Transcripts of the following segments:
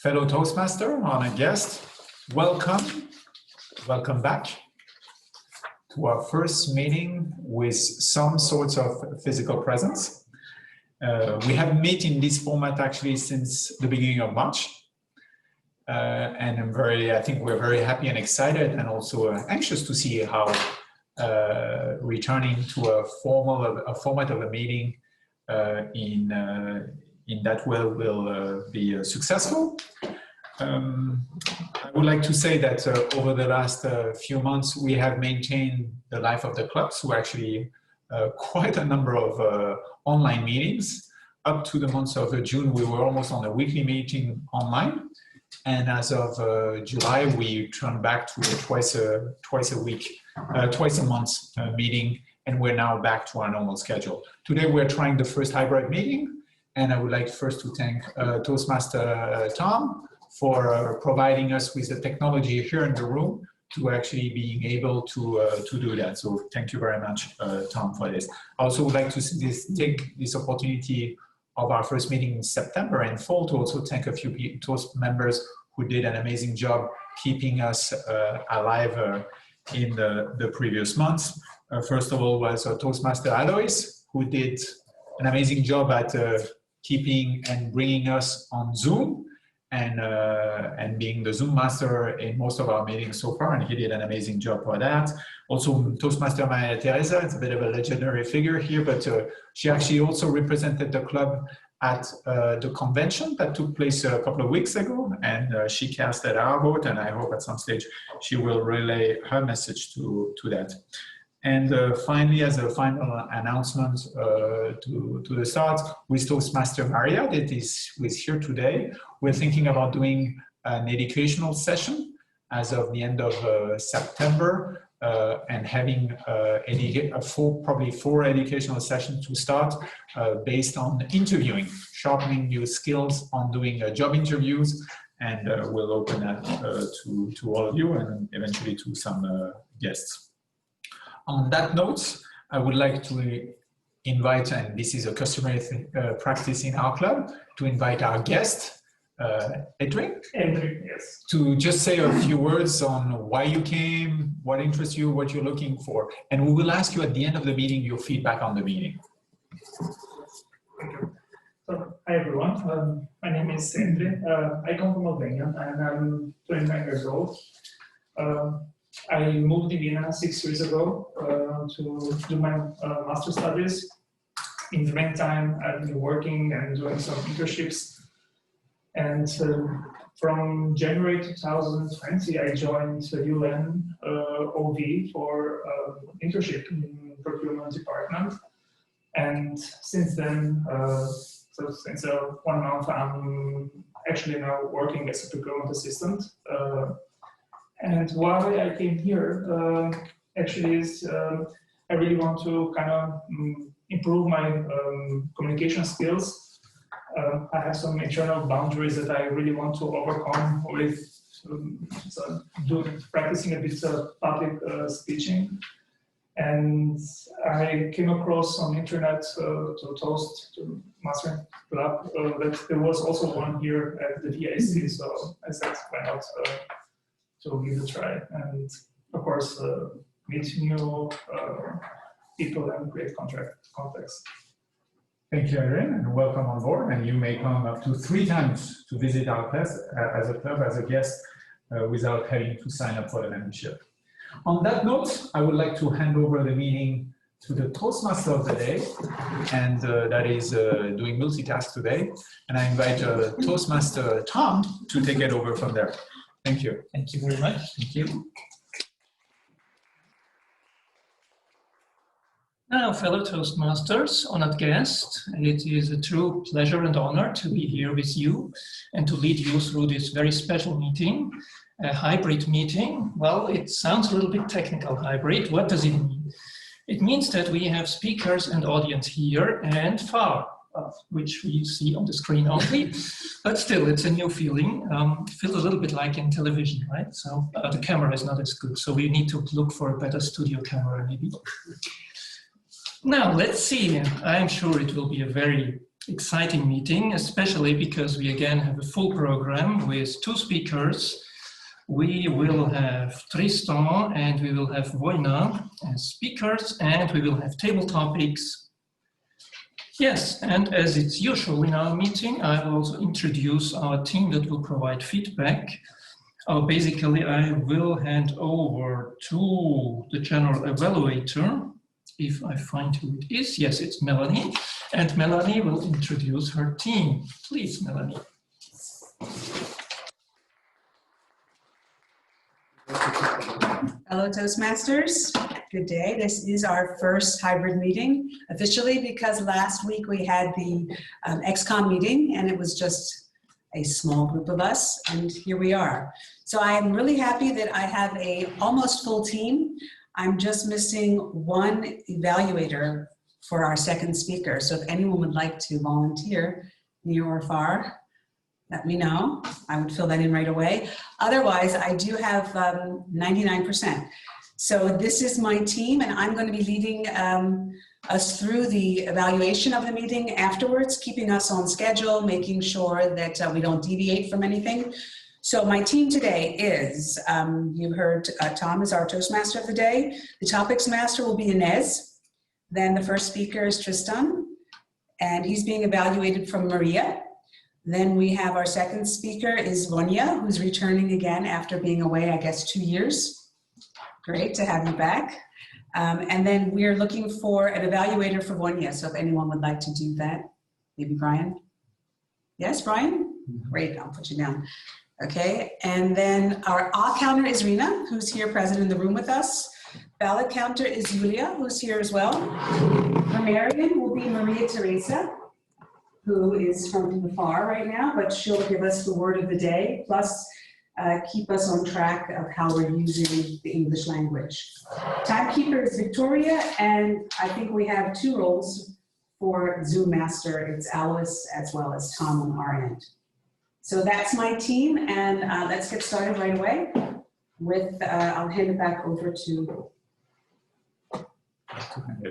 Fellow Toastmaster, honored guest, welcome back to our first meeting with some sorts of physical presence. We have met in this format actually since the beginning of March. And I think we're very happy and excited and also anxious to see how returning to a format of a meeting in that way will be successful. I would like to say that over the last few months, we have maintained the life of the club. So actually quite a number of online meetings. Up to the month of June, we were almost on a weekly meeting online. And as of July, we turned back to a twice a month meeting, and we're now back to our normal schedule. Today, we're trying the first hybrid meeting. And I would like first to thank Toastmaster Tom for providing us with the technology here in the room to actually being able to do that. So thank you very much, Tom, for this. I also would like to take this opportunity of our first meeting in September and fall to also thank a few Toast members who did an amazing job keeping us alive in the previous months. First of all was Toastmaster Alois, who did an amazing job at keeping and bringing us on Zoom and being the Zoom master in most of our meetings so far, and he did an amazing job for that. Also, Toastmaster Maria Teresa, it's a bit of a legendary figure here, but she actually also represented the club at the convention that took place a couple of weeks ago, and she cast our vote, and I hope at some stage she will relay her message to that. And finally, as a final announcement to the start, with Toastmaster Maria that is here today, we're thinking about doing an educational session as of the end of September and having probably four educational sessions to start based on interviewing, sharpening your skills on doing job interviews, and we'll open that to all of you and eventually to some guests. On that note, I would like to invite, and this is a customary practice in our club, to invite our guest, Edwin, yes, to just say a few words on why you came, what interests you, what you're looking for. And we will ask you at the end of the meeting your feedback on the meeting. Thank you. So, hi everyone, my name is Andre. I come from Albania and I'm 29 years old. I moved to Vienna 6 years ago to do my master's studies. In the meantime, I've been working and doing some internships. And from January 2020, I joined the UN OV for internship in procurement department. And since then, so since 1 month, I'm actually now working as a procurement assistant. And why I came here actually is I really want to kind of improve my communication skills. I have some internal boundaries that I really want to overcome with practicing a bit of public speaking. And I came across on internet to Toast, to Master Club, that there was also one here at the VIC. So I said, why not? To give it a try, and of course meet new people and create contacts. Thank you, Irene, and welcome on board. And you may come up to 3 times to visit our class as a club, as a guest, without having to sign up for the membership. On that note, I would like to hand over the meeting to the Toastmaster of the day, and that is doing multitask today. And I invite Toastmaster Tom to take it over from there. Thank you. Thank you very much. Thank you. Now, fellow Toastmasters, honored guests, it is a true pleasure and honor to be here with you and to lead you through this very special meeting, a hybrid meeting. Well, it sounds a little bit technical, hybrid. What does it mean? It means that we have speakers and audience here and far, which we see on the screen only, but still it's a new feeling. Feels a little bit like in television, right? So the camera is not as good, so we need to look for a better studio camera maybe. Now let's see, I'm sure it will be a very exciting meeting, especially because we again have a full program with 2 speakers. We will have Tristan and we will have Wojna as speakers, and we will have table topics. Yes, and as it's usual in our meeting, I will also introduce our team that will provide feedback. Basically, I will hand over to the general evaluator, if I find who it is. Yes, it's Melanie, and Melanie will introduce her team. Please, Melanie. Hello, Toastmasters. Good day. This is our first hybrid meeting officially because last week we had the XCOM meeting and it was just a small group of us, and here we are. So I'm really happy that I have a almost full team. I'm just missing one evaluator for our second speaker. So if anyone would like to volunteer, near or far, let me know. I would fill that in right away. Otherwise, I do have 99%. So this is my team, and I'm going to be leading us through the evaluation of the meeting afterwards, keeping us on schedule, making sure that we don't deviate from anything. So my team today is, you heard Tom is our Toastmaster of the day. The topics master will be Inez. Then the first speaker is Tristan, and he's being evaluated from Maria. Then we have our second speaker is Vonya, who's returning again after being away, I guess, 2 years. Great to have you back. And then we're looking for an evaluator for Vonya. So if anyone would like to do that, maybe Brian. Yes, Brian? Great, I'll put you down. Okay, and then our all counter is Rina, who's here present in the room with us. Ballot counter is Julia, who's here as well. Grammarian will be Maria Teresa, who is from the far right now, but she'll give us the word of the day, plus keep us on track of how we're using the English language. Timekeeper is Victoria, and I think we have 2 roles for Zoom Master. It's Alice as well as Tom on our end. So that's my team, and let's get started right away with, I'll hand it back over to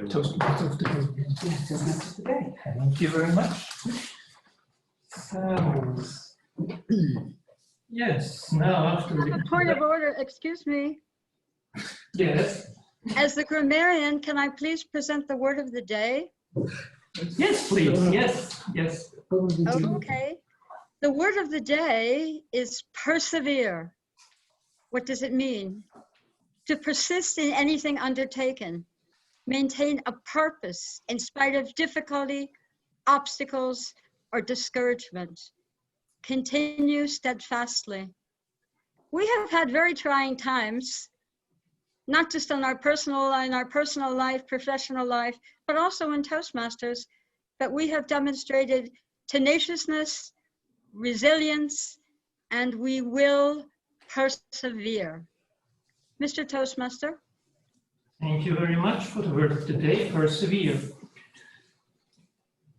Toastmaster of the day. yeah, Toastmaster of the day. Thank you very much. So, yes, now after the... A point of order, excuse me. Yes. As the grammarian, can I please present the word of the day? Yes, please. Yes, yes. Okay. The word of the day is persevere. What does it mean? To persist in anything undertaken. Maintain a purpose in spite of difficulty, obstacles, or discouragement. Continue steadfastly. We have had very trying times, not just in our personal life, professional life, but also in Toastmasters, but we have demonstrated tenaciousness, resilience, and we will persevere. Mr. Toastmaster. Thank you very much for the word of the day, persevere.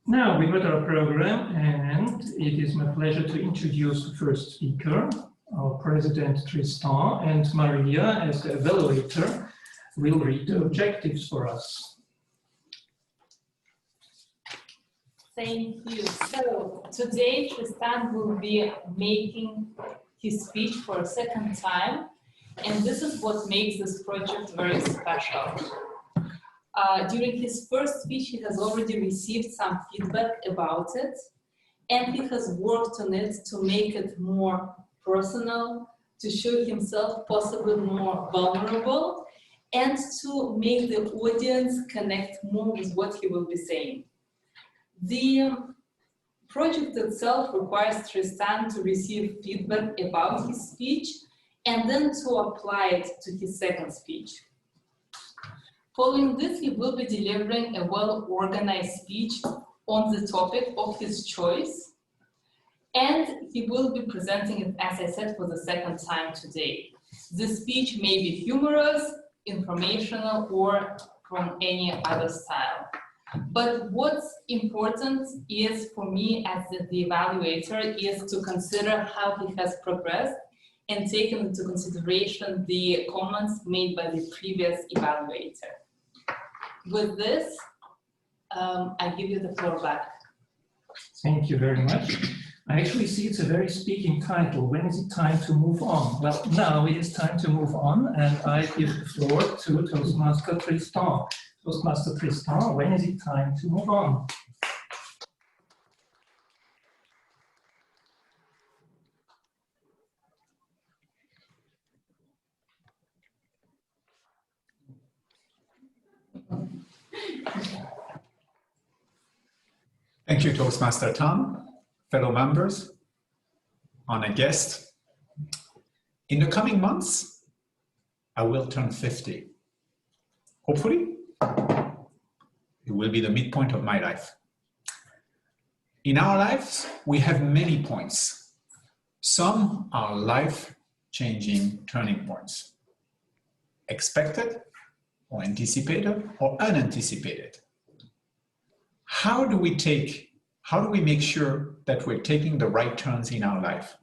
Now we got our program, and it is my pleasure to introduce the first speaker, our President Tristan, and Maria, as the evaluator, will read the objectives for us. Thank you. So today Tristan will be making his speech for a second time, and this is what makes this project very special. During his first speech, he has already received some feedback about it, and he has worked on it to make it more personal, to show himself possibly more vulnerable, and to make the audience connect more with what he will be saying. The project itself requires Tristan to receive feedback about his speech and then to apply it to his second speech. Following this, he will be delivering a well-organized speech on the topic of his choice, and he will be presenting it, as I said, for the second time today. The speech may be humorous, informational, or from any other style. But what's important is, for me as the evaluator, is to consider how he has progressed and taken into consideration the comments made by the previous evaluator. With this, I give you the floor back. Thank you very much. I actually see it's a very speaking title. When is it time to move on? Well, now it is time to move on, and I give the floor to Toastmaster Tristan. Toastmaster Tristan, when is it time to move on? Thank you, Toastmaster Tom, fellow members, honored guests. In the coming months, I will turn 50. Hopefully, it will be the midpoint of my life. In our lives, we have many points. Some are life-changing turning points. Expected, or anticipated, or unanticipated. How do we make sure that we're taking the right turns in our life?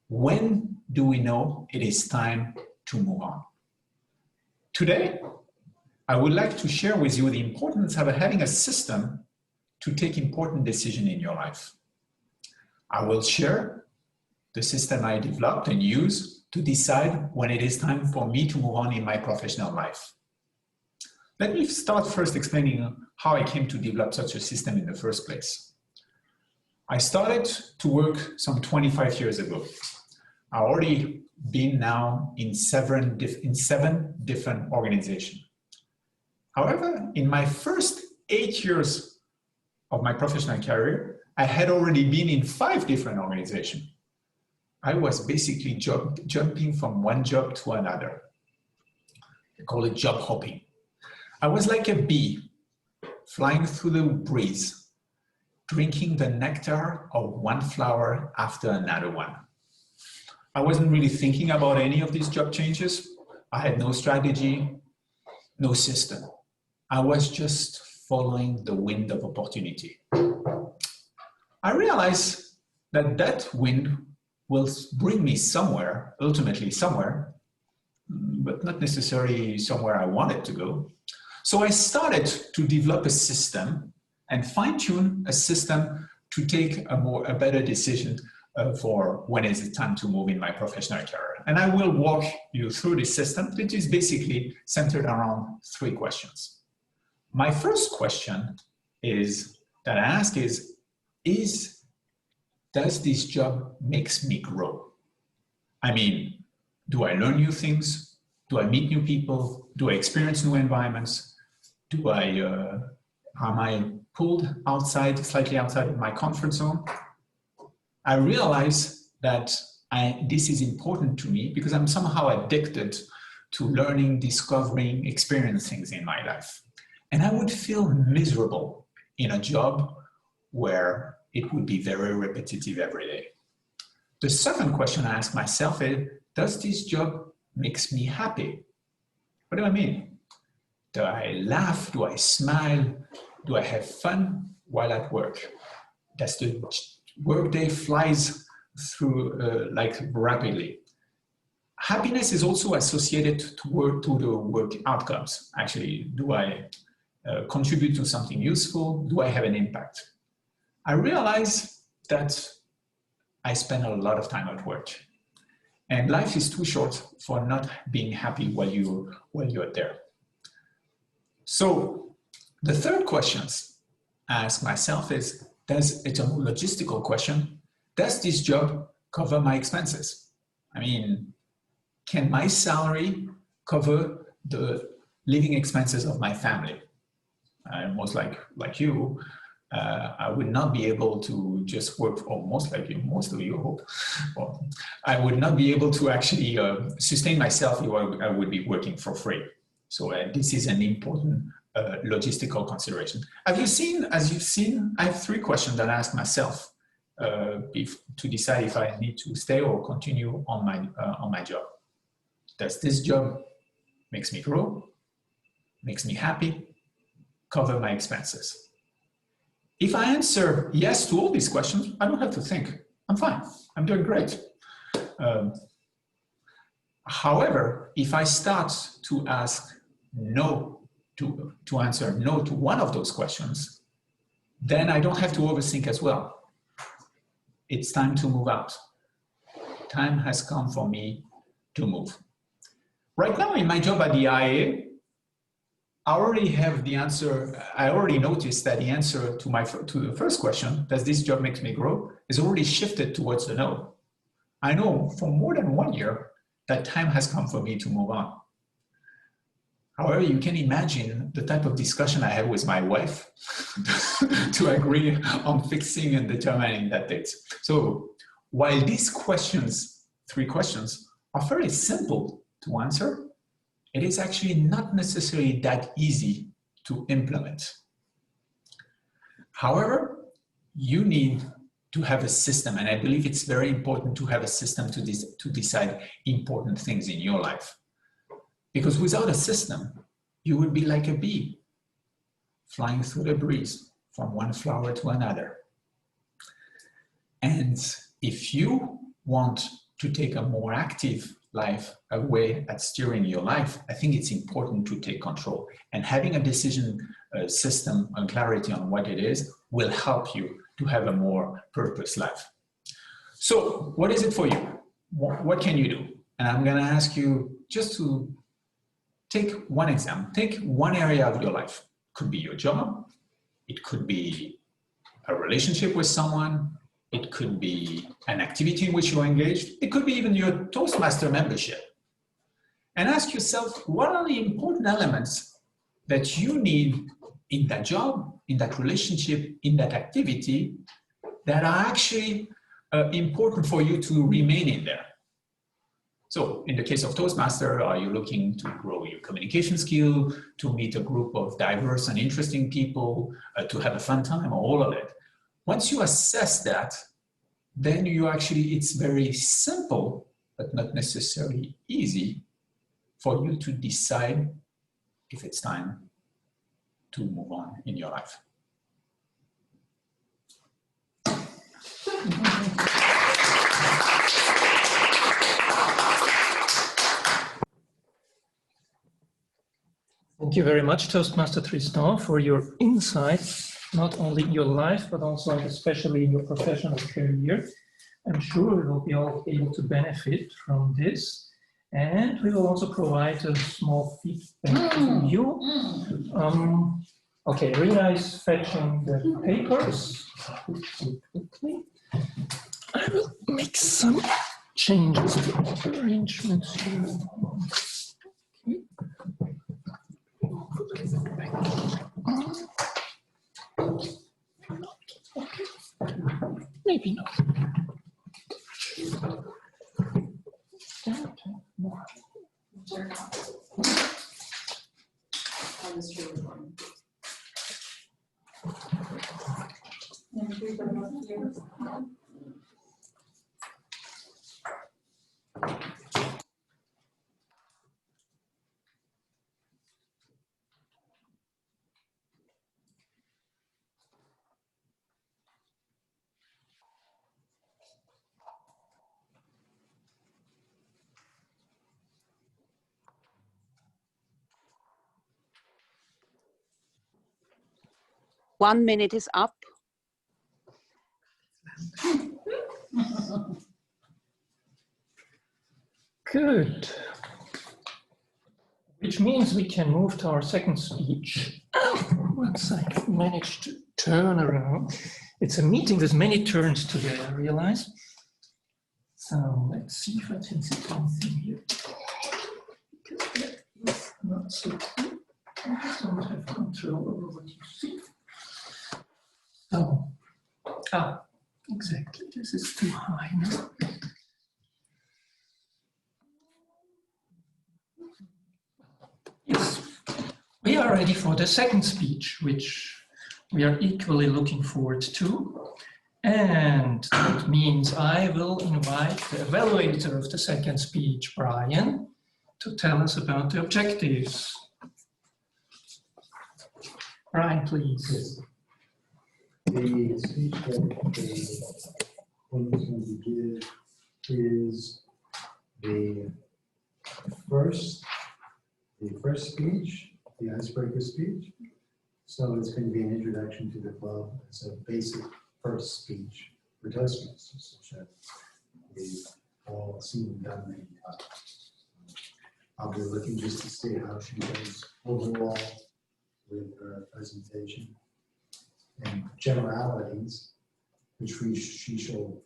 When do we know it is time to move on? Today, I would like to share with you the importance of having a system to take important decisions in your life. I will share the system I developed and use to decide when it is time for me to move on in my professional life. Let me start first explaining how I came to develop such a system in the first place. I started to work some 25 years ago. I've already been now in seven different organizations. However, in my first 8 years of my professional career, I had already been in 5 different organizations. I was basically jumping from one job to another. They call it job hopping. I was like a bee flying through the breeze, drinking the nectar of one flower after another one. I wasn't really thinking about any of these job changes. I had no strategy, no system. I was just following the wind of opportunity. I realized that that wind will bring me somewhere, ultimately somewhere, but not necessarily somewhere I wanted to go. So I started to develop a system and fine-tune a system to take a better decision for when is it time to move in my professional career. And I will walk you through this system, which is basically centered around 3 questions. My first question that I ask is does this job makes me grow? I mean, do I learn new things? Do I meet new people? Do I experience new environments? Am I pulled slightly outside of my comfort zone? I realize that this is important to me because I'm somehow addicted to learning, discovering, experiencing things in my life. And I would feel miserable in a job where it would be very repetitive every day. The second question I ask myself is, does this job makes me happy? What do I mean? Do I laugh? Do I smile? Do I have fun while at work? Does the workday flies through like rapidly? Happiness is also associated to the work outcomes. Actually, do I contribute to something useful? Do I have an impact? I realize that I spend a lot of time at work, and life is too short for not being happy while you're there. So the third question I ask myself is, it's a more logistical question. Does this job cover my expenses? I mean, can my salary cover the living expenses of my family? Most like you, I would not be able to just work, or most of you hope, well, I would not be able to actually sustain myself if I would be working for free. So this is an important logistical consideration. As you've seen, I have 3 questions that I ask myself to decide if I need to stay or continue on my job. Does this job makes me grow, makes me happy, cover my expenses? If I answer yes to all these questions, I don't have to think. I'm fine. I'm doing great. However, if I start to ask no to answer no to one of those questions, then I don't have to overthink as well. it's time to move out. Time has come for me to move. Right now in my job at the IA, I already have the answer. I already noticed that the answer to the first question, does this job make me grow, is already shifted towards the no. I know for more than 1 year that time has come for me to move on. However, you can imagine the type of discussion I have with my wife to agree on fixing and determining that date. So while these questions, 3 questions, are fairly simple to answer, it is actually not necessarily that easy to implement. However, you need to have a system, and I believe it's very important to have a system to decide important things in your life. Because without a system, you would be like a bee, flying through the breeze from one flower to another. And if you want to take a more active life, a way at steering your life, I think it's important to take control. And having a decision system and clarity on what it is will help you to have a more purpose life. So what is it for you? What can you do? And I'm gonna ask you just to take one example. Take one area of your life. Could be your job. It could be a relationship with someone. It could be an activity in which you're engaged. It could be even your Toastmaster membership. And ask yourself, what are the important elements that you need in that job, in that relationship, in that activity that are actually important for you to remain in there? So in the case of Toastmaster, are you looking to grow your communication skill, to meet a group of diverse and interesting people, to have a fun time, or all of it? Once you assess that, then you actually, it's very simple, but not necessarily easy for you to decide if it's time to move on in your life. Thank you very much, Toastmaster Tristan, for your insights, not only in your life, but also and especially in your professional career. I'm sure we will be all able to benefit from this. And we will also provide a small feedback from you. Okay, Rina is fetching the papers. Quickly. I will make some changes to the arrangements here. Maybe not. One minute is up. Good. Which means we can move to our second speech. Once I manage to turn around. It's a meeting with many turns today, I realize. So let's see if I can see something here. Because that is not so clear. I just don't have control over what you see. So, exactly. This is too high now. Yes, we are ready for the second speech, which we are equally looking forward to. And that means I will invite the evaluator of the second speech, Brian, to tell us about the objectives. Brian, please. Yes. The speech that the one is going to give is the first speech, the icebreaker speech. So it's going to be an introduction to the club. It's a basic first speech for Toastmasters, which we've all seen and done many times. I'll be looking just to see how she does overall with her presentation and generalities, which she shall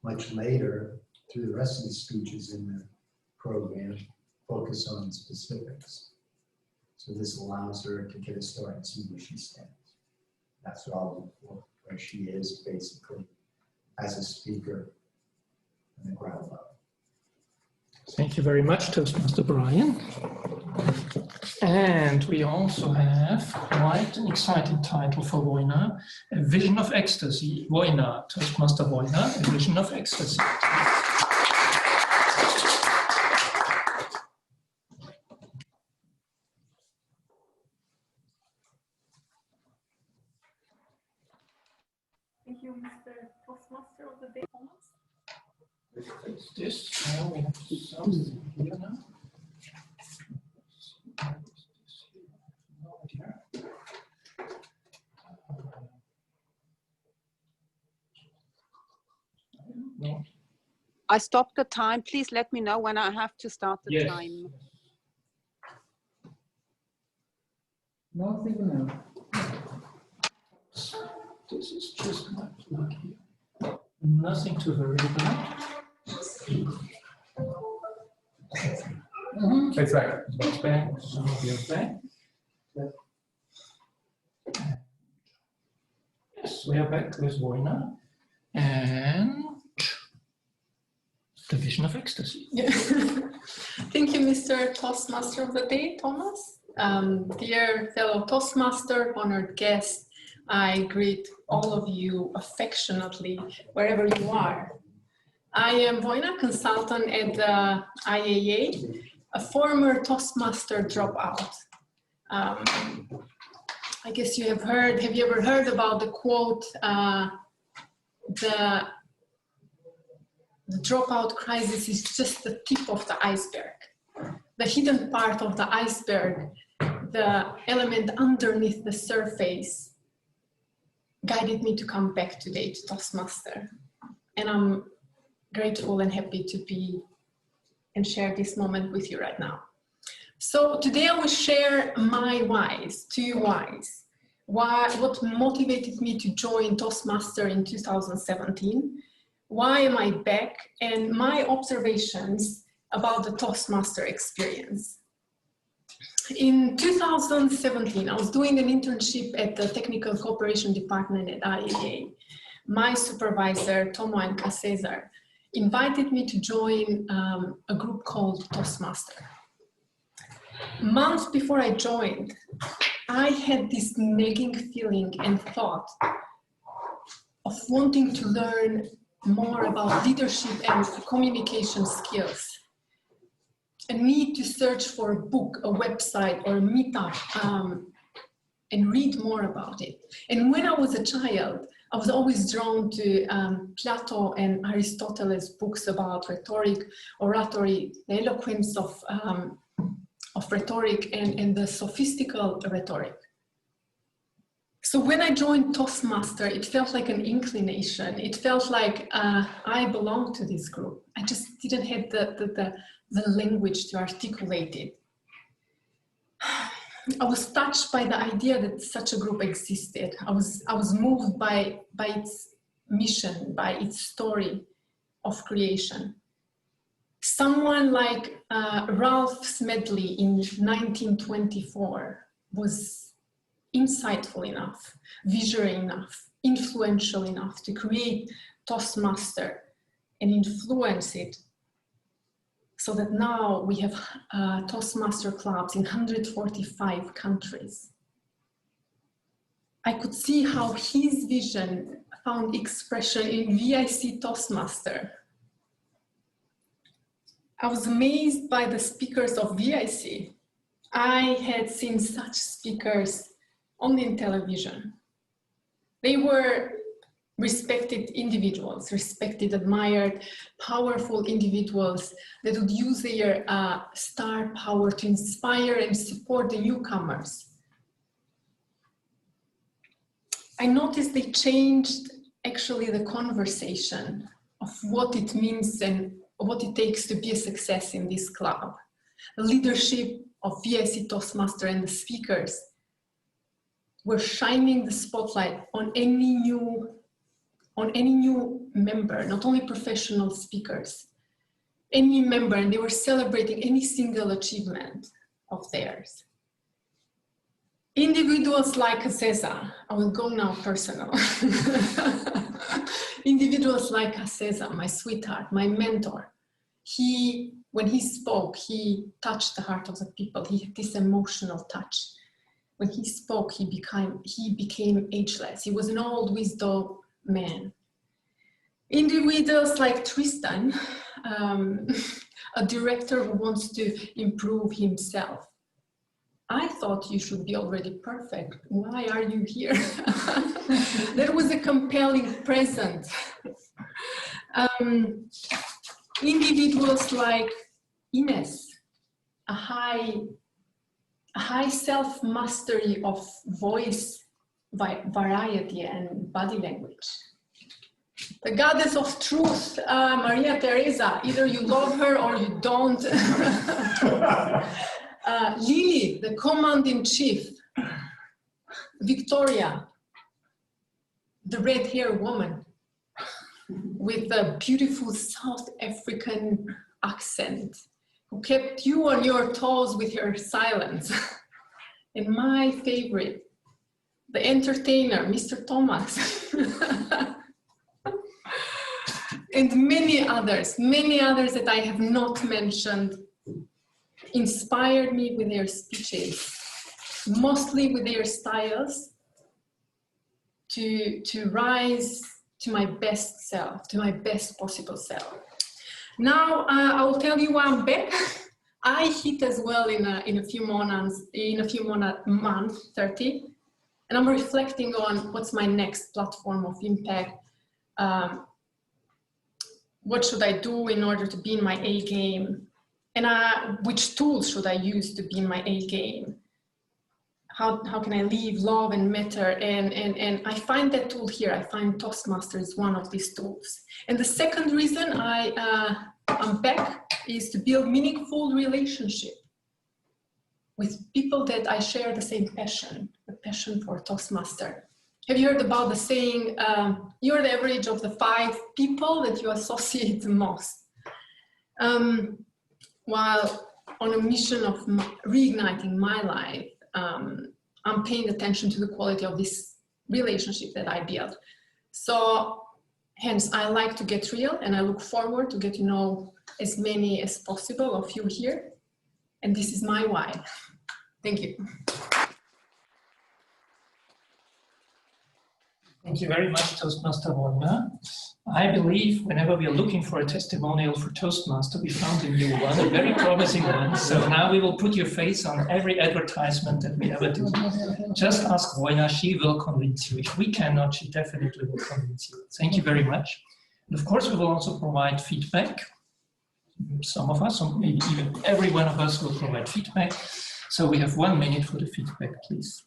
much later through the rest of the speeches in the program focus on specifics. So this allows her to get a start and see where she stands. That's what I'll look for, where she is basically as a speaker in the ground level. Thank you very much, Toastmaster Brian. And we also have quite an exciting title for Wojna, A Vision of Ecstasy. Wojna, Toastmaster Wojna, A Vision of Ecstasy. Thank you, Mr. Toastmaster of the Day, Thomas. It's this. Now we have something here now. No. I stopped the time. Please let me know when I have to start the Yes. time. No, think now. This is just my plug here. Nothing to worry about. It's back. It's back. So we're back. Yes, we are back with Wojna and the Vision of Ecstasy. Yeah. Thank you, Mr. Toastmaster of the Day, Thomas. Dear fellow Toastmaster, honored guests, I greet all of you affectionately wherever you are. I am Wojna, consultant at the IAA, a former Toastmaster dropout. I guess you have heard, have you ever heard about the quote, the dropout crisis is just the tip of the iceberg. The hidden part of the iceberg, the element underneath the surface, guided me to come back today to Toastmaster. And I'm grateful and happy to be and share this moment with you right now. So today I will share my whys, 2 whys. What motivated me to join Toastmaster in 2017, why am I back, and my observations about the Toastmaster experience. In 2017, I was doing an internship at the Technical Cooperation Department at IAA. My supervisor, Tomo and Cesar, invited me to join a group called Toastmaster. Months before I joined, I had this nagging feeling and thought of wanting to learn more about leadership and communication skills, and need to search for a book, a website, or a meetup and read more about it. And when I was a child, I was always drawn to Plato and Aristotle's books about rhetoric, oratory, the eloquence of rhetoric, and the sophistical rhetoric. So when I joined Toastmaster, it felt like an inclination. It felt like I belonged to this group. I just didn't have the language to articulate it. I was touched by the idea that such a group existed. I was moved by its mission, by its story of creation. Someone like Ralph Smedley in 1924 was insightful enough, visionary enough, influential enough to create Toastmaster and influence it, so that now we have Toastmaster clubs in 145 countries. I could see how his vision found expression in VIC Toastmaster. I was amazed by the speakers of VIC. I had seen such speakers only in television. They were respected individuals, respected, admired, powerful individuals that would use their star power to inspire and support the newcomers. I noticed they changed actually the conversation of what it means and what it takes to be a success in this club. The leadership of VIC Toastmaster and the speakers were shining the spotlight on any new member, not only professional speakers, any member, and they were celebrating any single achievement of theirs. Individuals like Cesar, I will go now personal. Individuals like Cesar, my sweetheart, my mentor, when he spoke, he touched the heart of the people. He had this emotional touch. When he spoke, he became ageless. He was an old wisdom man. Individuals like Tristan, a director who wants to improve himself. I thought you should be already perfect. Why are you here? There was a compelling presence. Individuals like Ines, a high self-mastery of voice variety and body language. The goddess of truth, Maria Teresa, either you love her or you don't. Lily, the command-in-chief. Victoria, the red-haired woman with a beautiful South African accent, who kept you on your toes with her silence. And my favorite, the entertainer, Mr. Thomas. And many others that I have not mentioned, inspired me with their speeches, mostly with their styles, to rise to my best self, to my best possible self. Now I will tell you why I'm back. I hit as well in a few months, 30, and I'm reflecting on what's my next platform of impact. What should I do in order to be in my A game? And which tools should I use to be in my A game? How can I live, love, and matter? And I find that tool here. I find Toastmaster is one of these tools. And the second reason I'm back is to build meaningful relationship with people that I share the same passion, the passion for Toastmaster. Have you heard about the saying, you're the average of the 5 people that you associate the most? While on a mission of reigniting my life, I'm paying attention to the quality of this relationship that I build. So hence, I like to get real, and I look forward to get to know as many as possible of you here. And this is my why. Thank you. Thank you very much, Toastmaster Wanda. I believe whenever we are looking for a testimonial for Toastmaster, we found a new one, a very promising one. So now we will put your face on every advertisement that we ever do. Just ask Wojna, she will convince you. If we cannot, she definitely will convince you. Thank you very much. And of course, we will also provide feedback. Some of us, or maybe even every one of us will provide feedback. So we have 1 minute for the feedback, please.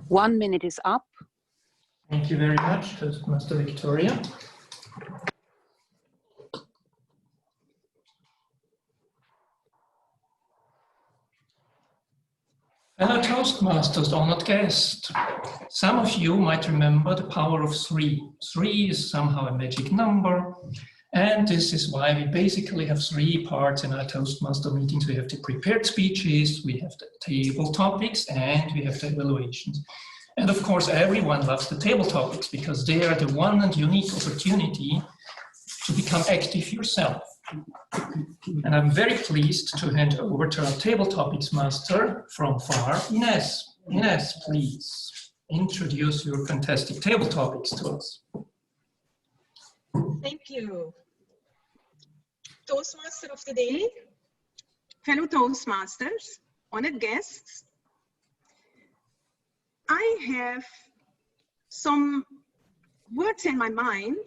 One minute is up. Thank you very much, Toastmaster Victoria. Fellow Toastmasters, honored guest, some of you might remember the power of 3. 3 is somehow a magic number, And this is why we basically have three parts in our Toastmaster meetings. We have the prepared speeches, we have the table topics, and we have the evaluations. And of course, everyone loves the table topics because they are the one and unique opportunity to become active yourself. And I'm very pleased to hand over to our table topics master from FAR, Ines. Ines, please introduce your fantastic table topics to us. Thank you. Toastmaster of the day, fellow Toastmasters, honored guests. I have some words in my mind.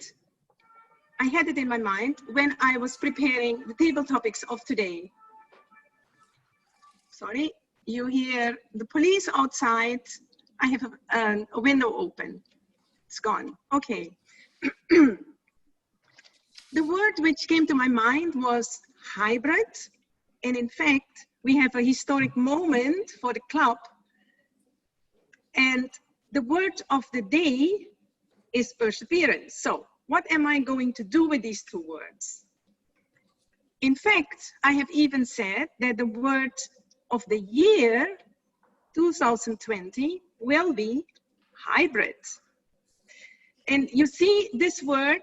I had it in my mind when I was preparing the table topics of today. Sorry, you hear the police outside. I have a window open. It's gone. Okay. The word which came to my mind was hybrid. And in fact, we have a historic moment for the club. And the word of the day is perseverance. So what am I going to do with these two words? In fact, I have even said that the word of the year 2020 will be hybrid. And you see this word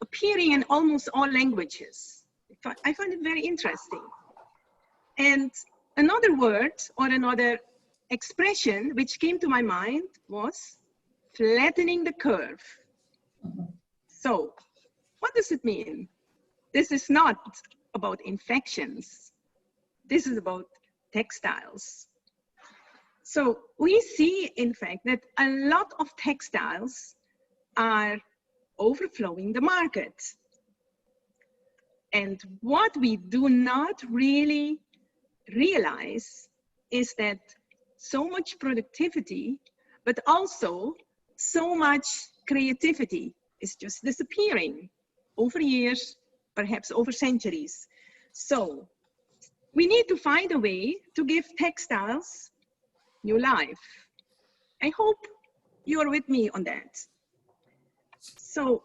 appearing in almost all languages. I find it very interesting. And another word or another expression which came to my mind was flattening the curve. So what does it mean? This is not about infections. This is about textiles. So we see, in fact, that a lot of textiles are overflowing the market. And what we do not really realize is that so much productivity, but also so much creativity is just disappearing over years, perhaps over centuries. So we need to find a way to give textiles new life. I hope you're with me on that. So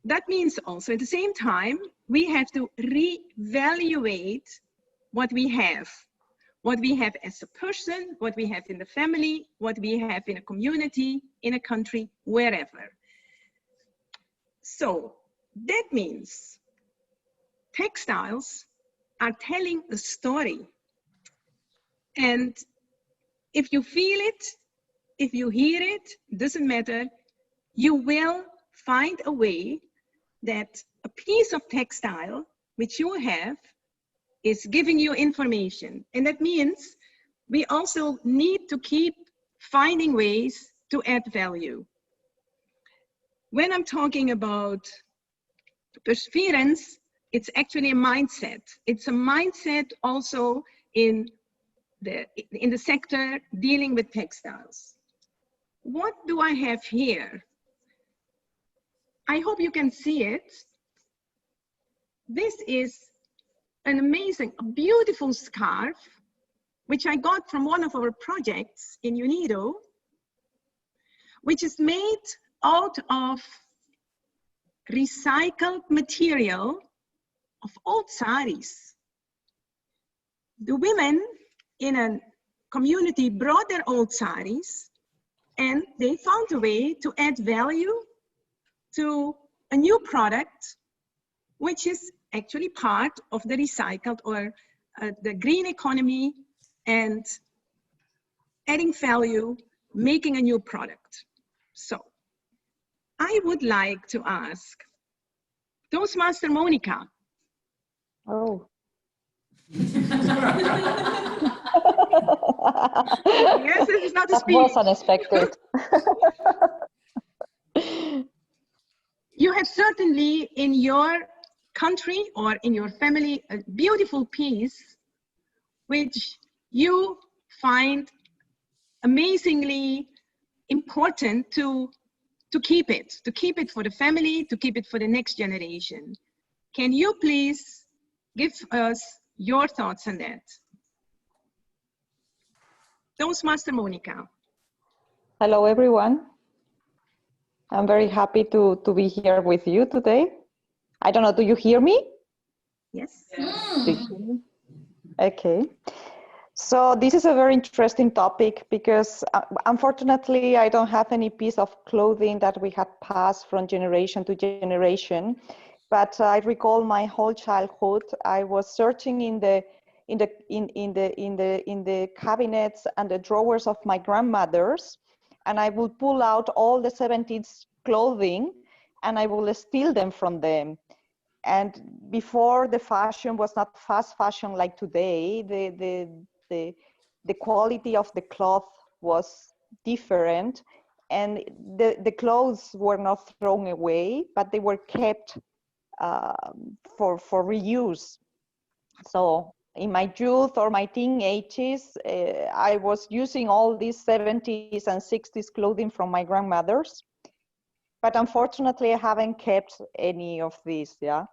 that means also at the same time, we have to reevaluate what we have as a person, what we have in the family, what we have in a community, in a country, wherever. So that means textiles are telling a story. And if you feel it, if you hear it, doesn't matter, you will find a way that a piece of textile which you have is giving you information. And that means we also need to keep finding ways to add value. When I'm talking about perseverance, it's actually a mindset. It's a mindset also in the sector dealing with textiles. What do I have here? I hope you can see it. This is an amazing, a beautiful scarf, which I got from one of our projects in UNIDO, which is made out of recycled material of old saris. The women in a community brought their old saris and they found a way to add value to a new product, which is actually part of the recycled or the green economy and adding value, making a new product. So I would like to ask Toastmaster Monica. Oh. Yes, this is not a speech. That was unexpected. You have certainly in your country or in your family a beautiful piece which you find amazingly important to keep it for the family, to keep it for the next generation. Can you please give us your thoughts on that? Toastmaster Monica. Hello, everyone. I'm very happy to be here with you today. I don't know, do you hear me? Yes. Okay. So this is a very interesting topic because unfortunately I don't have any piece of clothing that we had passed from generation to generation. But I recall my whole childhood. I was searching in the cabinets and the drawers of my grandmothers, and I would pull out all the 70s clothing and I will steal them from them. And before, the fashion was not fast fashion like today. The quality of the cloth was different, and the clothes were not thrown away, but they were kept for reuse. So in my youth or my teenagers, I was using all these 70s and 60s clothing from my grandmothers. But unfortunately, I haven't kept any of these, yeah.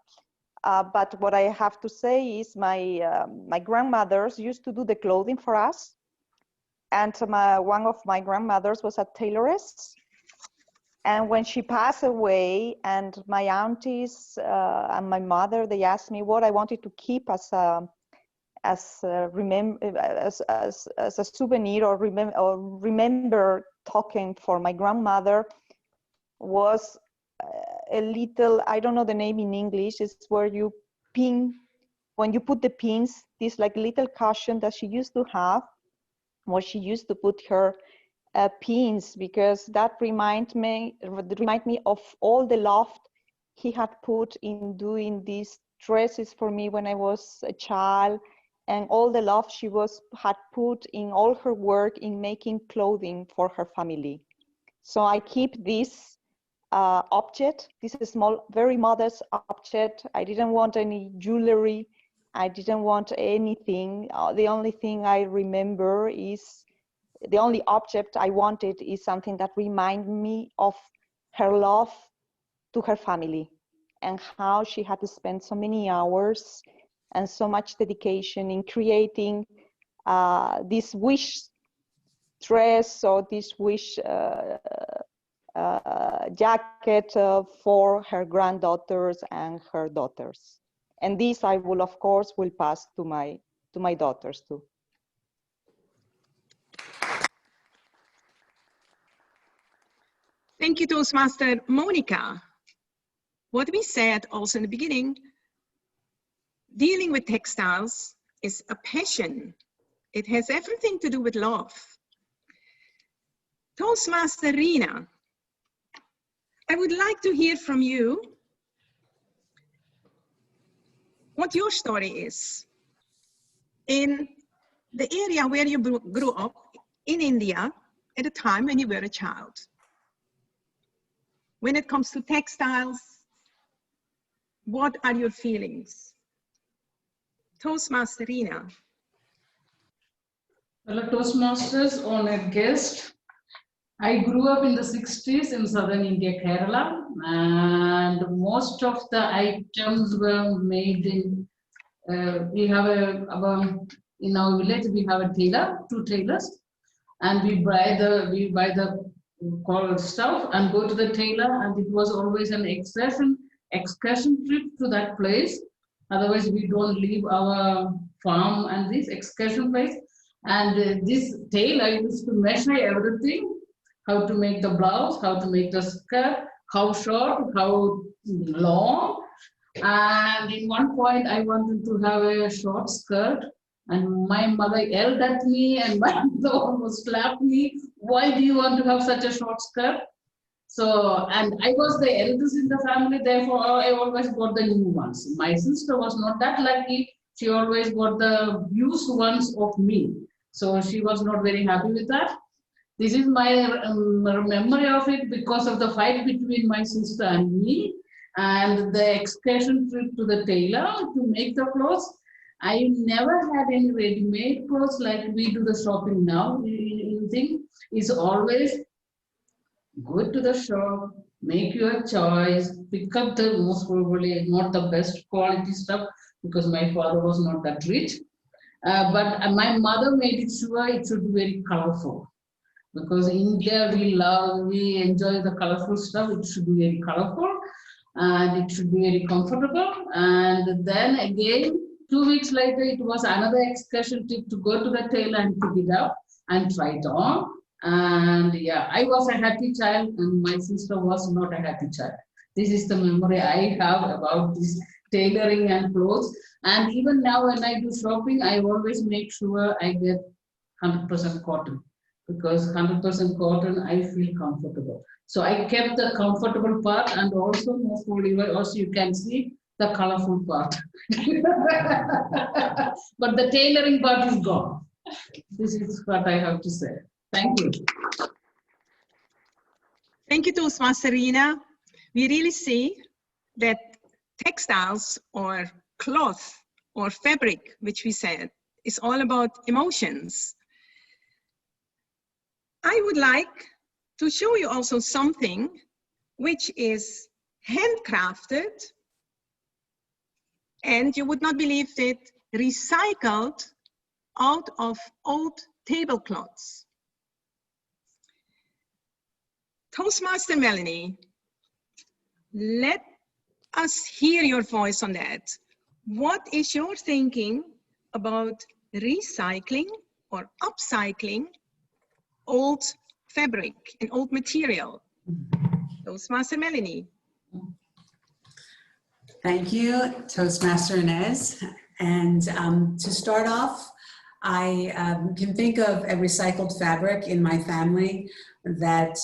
But what I have to say is my grandmothers used to do the clothing for us. And one of my grandmothers was a tailoress. And when she passed away, and my aunties and my mother, they asked me what I wanted to keep as a souvenir, or remember talking for my grandmother, was a little, I don't know the name in English, it's where you pin, when you put the pins, this like little cushion that she used to have, where she used to put her pins, because that remind me of all the love he had put in doing these dresses for me when I was a child, and all the love she had put in all her work in making clothing for her family. So I keep this object. This is a small, very modest object. I didn't want any jewelry. I didn't want anything. The only thing I remember is, the only object I wanted is something that reminds me of her love to her family and how she had to spend so many hours and so much dedication in creating this wish dress or this wish jacket for her granddaughters and her daughters. And this I will, of course, will pass to my daughters too. Thank you, Toastmaster Monica. What we said also in the beginning, dealing with textiles is a passion. It has everything to do with love. Toastmaster Rina, I would like to hear from you what your story is in the area where you grew up in India at a time when you were a child. When it comes to textiles, what are your feelings? Toastmaster Rina. Hello, Toastmasters, honored guest. I grew up in the 60s in southern India, Kerala, and most of the items were made in, in our village, we have a tailor, 2 tailors, and we buy the stuff and go to the tailor, and it was always an excursion trip to that place. Otherwise, we don't leave our farm and this excursion place. And this tailor used to measure everything, how to make the blouse, how to make the skirt, how short, how long. And in one point, I wanted to have a short skirt, and my mother yelled at me, and my mother almost slapped me. Why do you want to have such a short skirt? So, and I was the eldest in the family, therefore I always got the new ones. My sister was not that lucky. She always got the used ones of me. So she was not very happy with that. This is my memory of it because of the fight between my sister and me, and the excursion trip to the tailor to make the clothes. I never had any ready-made clothes like we do the shopping now. The thing is always go to the shop, make your choice, pick up the most probably not the best quality stuff because my father was not that rich. But my mother made it sure it should be very colorful. Because in India we enjoy the colorful stuff, it should be very colorful. and it should be very comfortable. And then again, 2 weeks later, it was another excursion trip to go to the tailor and pick it up and try it on. And yeah, I was a happy child and my sister was not a happy child. This is the memory I have about this tailoring and clothes. And even now when I do shopping, I always make sure I get 100% cotton, because 100% cotton, I feel comfortable. So I kept the comfortable part, and also most probably also you can see the colorful part. But the tailoring part is gone. This is what I have to say. Thank you. Thank you, Toastmaster Rina. We really see that textiles or cloth or fabric, which we said, is all about emotions. I would like to show you also something which is handcrafted, and you would not believe it, recycled out of old tablecloths. Toastmaster Melanie, let us hear your voice on that. What is your thinking about recycling or upcycling old fabric and old material? Toastmaster Melanie. Thank you, Toastmaster Inez. And to start off, I can think of a recycled fabric in my family that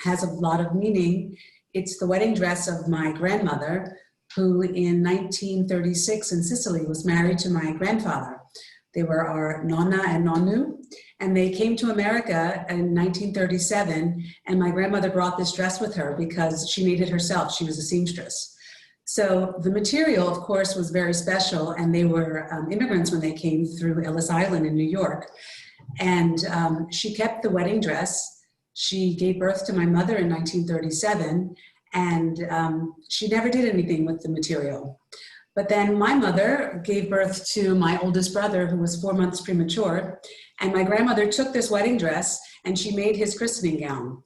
has a lot of meaning. It's the wedding dress of my grandmother, who in 1936 in Sicily was married to my grandfather. They were our nonna and nonnu, and they came to America in 1937, and my grandmother brought this dress with her because she made it herself. She was a seamstress. So the material, of course, was very special, and they were immigrants when they came through Ellis Island in New York. And she kept the wedding dress. She gave birth to my mother in 1937, and she never did anything with the material. But then my mother gave birth to my oldest brother, who was 4 months premature, and my grandmother took this wedding dress and she made his christening gown.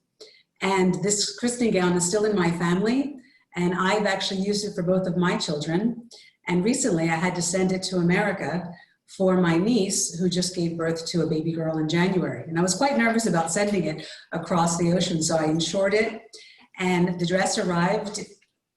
And this christening gown is still in my family, and I've actually used it for both of my children. And recently I had to send it to America for my niece, who just gave birth to a baby girl in January. And I was quite nervous about sending it across the ocean, so I insured it. And the dress arrived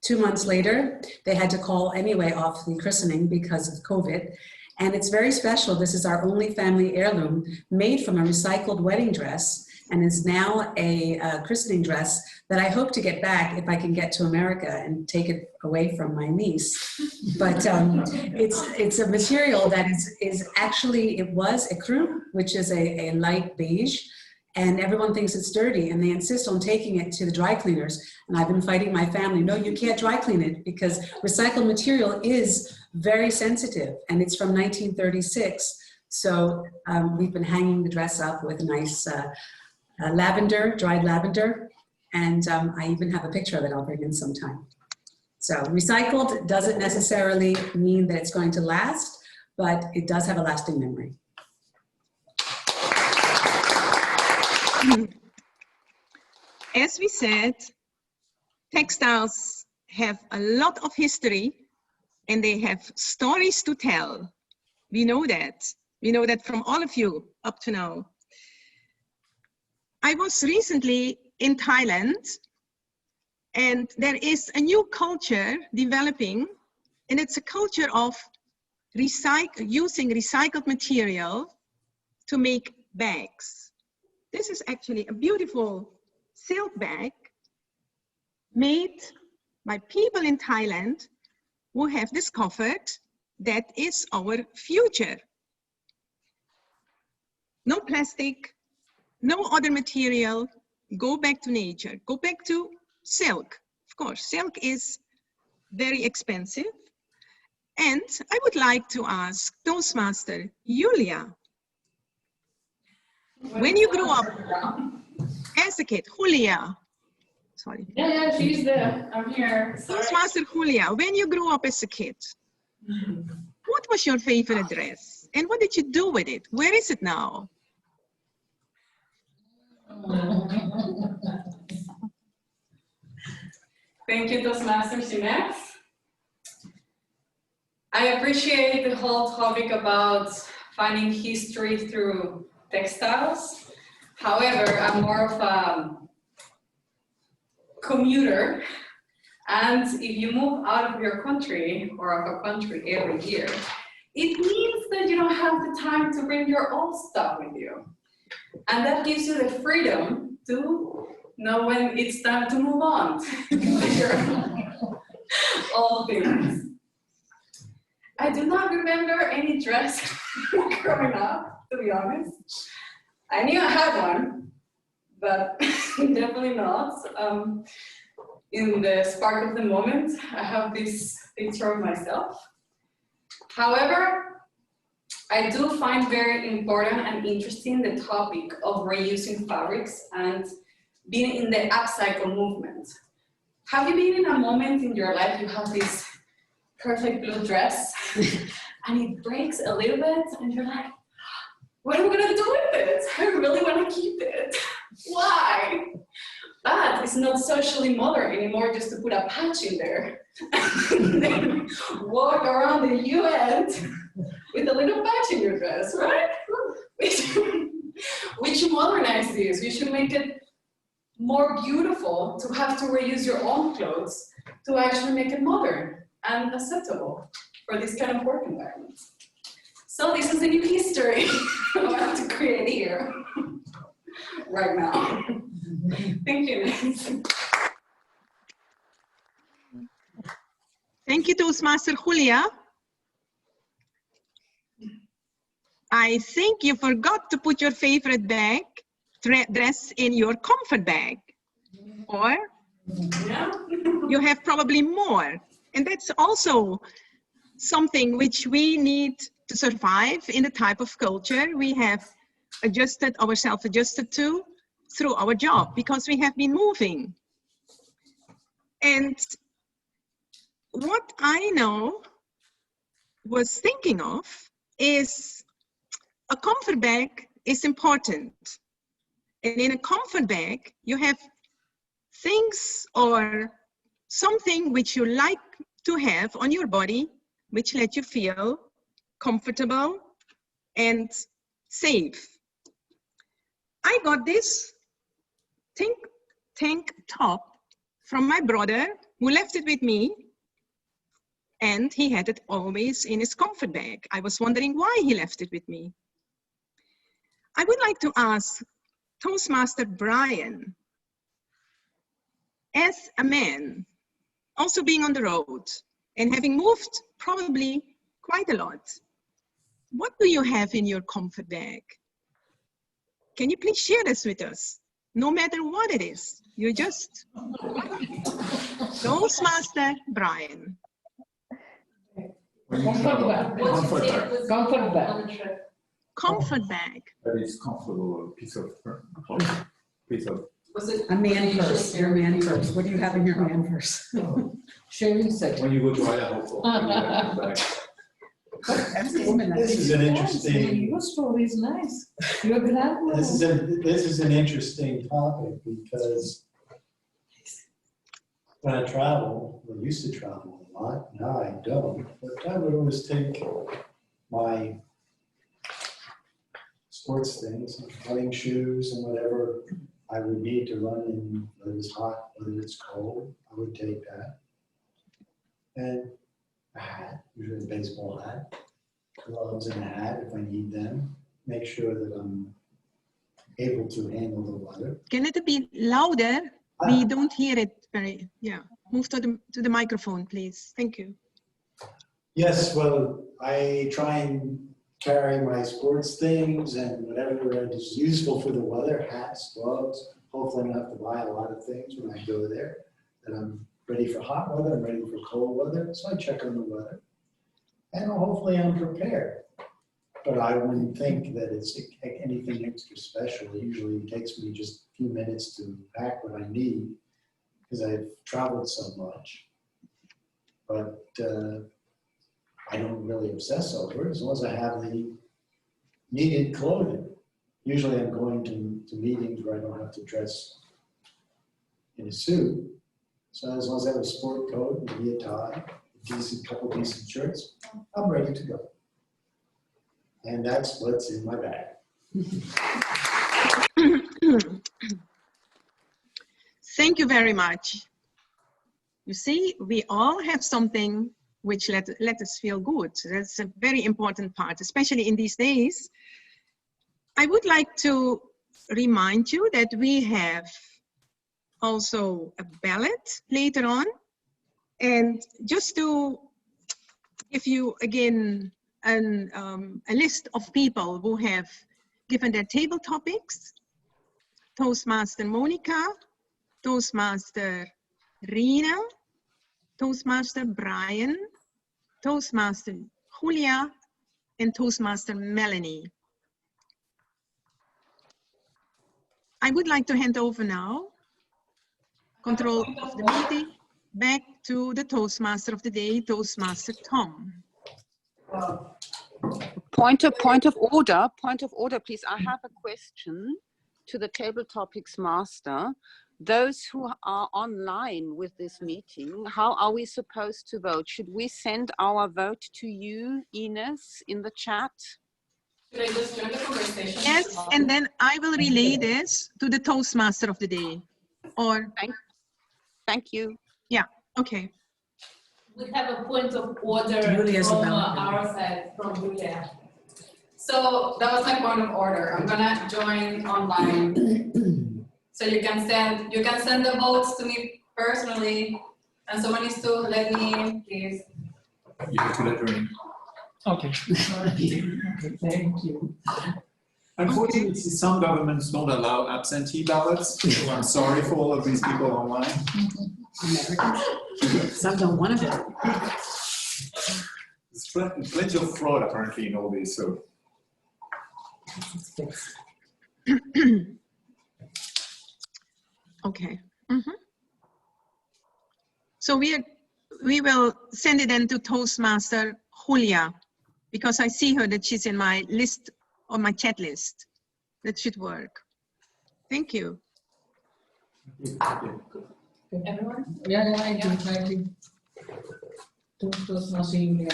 2 months later. They had to call anyway off the christening because of COVID. And it's very special. This is our only family heirloom, made from a recycled wedding dress, and is now a christening dress that I hope to get back if I can get to America and take it away from my niece. But it's a material that is actually, it was ecru, which is a light beige, and everyone thinks it's dirty, and they insist on taking it to the dry cleaners. And I've been fighting my family, no, you can't dry clean it, because recycled material is very sensitive, and it's from 1936. So we've been hanging the dress up with a nice lavender, dried lavender, and I even have a picture of it I'll bring in sometime. So recycled doesn't necessarily mean that it's going to last, but it does have a lasting memory. As we said, textiles have a lot of history and they have stories to tell. We know that. We know that from all of you up to now. I was recently in Thailand, and there is a new culture developing, and it's a culture of using recycled material to make bags. This is actually a beautiful silk bag made by people in Thailand who have discovered that is our future. No plastic, no other material, go back to nature, go back to silk. Of course, silk is very expensive. And I would like to ask Toastmaster Julia, when you grew up as a kid, Julia, sorry. Yeah, she's there. I'm here. Sorry. Toastmaster Julia, when you grew up as a kid, what was your favorite dress? And what did you do with it? Where is it now? Thank you, Toastmasters Ines. I appreciate the whole topic about finding history through textiles. However, I'm more of a commuter. And if you move out of your country or of a country every year, it means that you don't have the time to bring your own stuff with you. And that gives you the freedom to know when it's time to move on to your own things. I do not remember any dress growing up, to be honest. I knew I had one, but definitely not. In the spark of the moment, I have this picture of myself. However, I do find very important and interesting the topic of reusing fabrics and being in the upcycle movement. Have you been in a moment in your life you have this perfect blue dress and it breaks a little bit and you're like, what am I gonna do with it? I really wanna keep it. Why? But it's not socially modern anymore just to put a patch in there and then walk around the UN with a little patch in your dress, right? We should modernize this. We should make it more beautiful to have to reuse your own clothes to actually make it modern and acceptable for this kind of work environment. So this is a new history I have to create here right now. Thank you. Thank you, Toastmaster Julia. I think you forgot to put your favorite bag, dress in your comfort bag. Or you have probably more. And that's also something which we need to survive in the type of culture we have adjusted ourselves to through our job, because we have been moving. And what I was thinking of is a comfort bag is important. And in a comfort bag, you have things or something which you like to have on your body, which let you feel comfortable and safe. I got this tank top from my brother, who left it with me, and he had it always in his comfort bag. I was wondering why he left it with me. I would like to ask Toastmaster Brian, as a man, also being on the road and having moved probably quite a lot, what do you have in your comfort bag? Can you please share this with us? No matter what it is, you just Toastmaster Brian. Comfort bag. Comfort bag. Comfort bag. That is comfortable piece of. A man purse, your man purse. What do you have in your man purse? Shaving set. When you go to Idaho. This is an interesting. Your story is nice. Your grandmother. This is an interesting topic because when I travel, I used to travel a lot. Now I don't. But I would always take my sports things, running shoes and whatever I would need to run in, whether it's hot, whether it's cold. I would take that. And a hat, usually a baseball hat, gloves and a hat if I need them. Make sure that I'm able to handle the weather. Can it be louder? We don't hear it very, yeah. Move to the microphone, please. Thank you. Yes, well, I try and carry my sports things and whatever is useful for the weather, hats, gloves. Hopefully I don't have to buy a lot of things when I go there. And I'm ready for hot weather, I'm ready for cold weather, so I check on the weather. And hopefully I'm prepared. But I wouldn't think that it's anything extra special. It usually takes me just a few minutes to pack what I need because I've traveled so much. But I don't really obsess over it as long as I have the needed clothing. Usually I'm going to meetings where I don't have to dress in a suit. So as long as I have a sport coat, maybe a tie, couple decent shirts, I'm ready to go. And that's what's in my bag. Thank you very much. You see, we all have something which let us feel good. That's a very important part, especially in these days. I would like to remind you that we have also a ballot later on. And just to give you again a list of people who have given their table topics: Toastmaster Monica, Toastmaster Rina, Toastmaster Brian, Toastmaster Julia, and Toastmaster Melanie. I would like to hand over now control of the meeting back to the Toastmaster of the day, Toastmaster Tom. Point of order, please. I have a question to the table topics master. Those who are online with this meeting, how are we supposed to vote? Should we send our vote to you, Ines, in the chat? Should I just join the conversation? Yes, and then I will relay this to the Toastmaster of the day. Or thank you. Yeah, okay. We have a point of order from our side, from Julia. So that was my point of order. I'm gonna join online. So you can send the votes to me personally, and someone needs to let me in, please. You have to let her in. Okay. Thank you. Unfortunately, some governments don't allow absentee ballots, so I'm sorry for all of these people online. Some don't want to vote. There's plenty of fraud apparently in all this, so. Okay. So we will send it then to Toastmaster Julia, because I see her that she's in my list, on my chat list. That should work. Thank you. Everyone? Yeah, I do. Toastmaster Julia.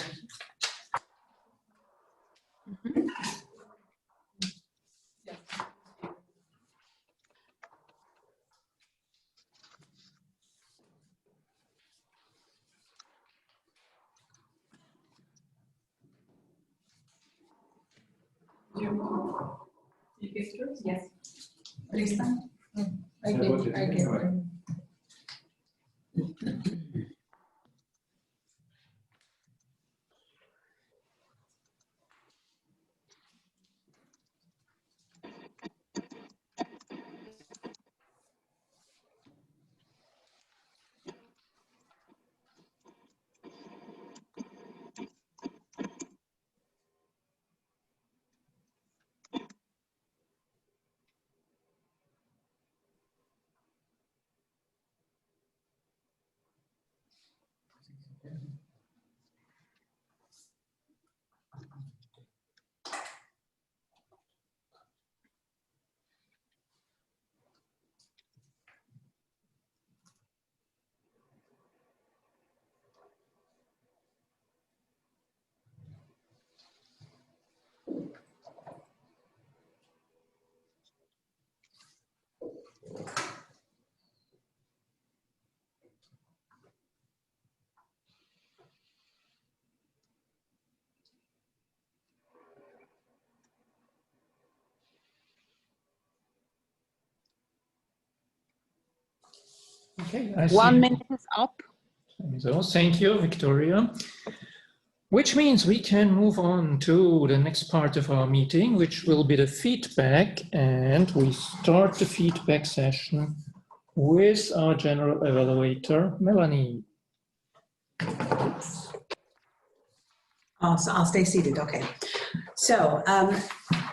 Yes. Lista? I get. Okay, 1 minute is up. So thank you, Victoria. Which means we can move on to the next part of our meeting, which will be the feedback. And we start the feedback session with our general evaluator, Melanie. Oh, so I'll stay seated, okay. So,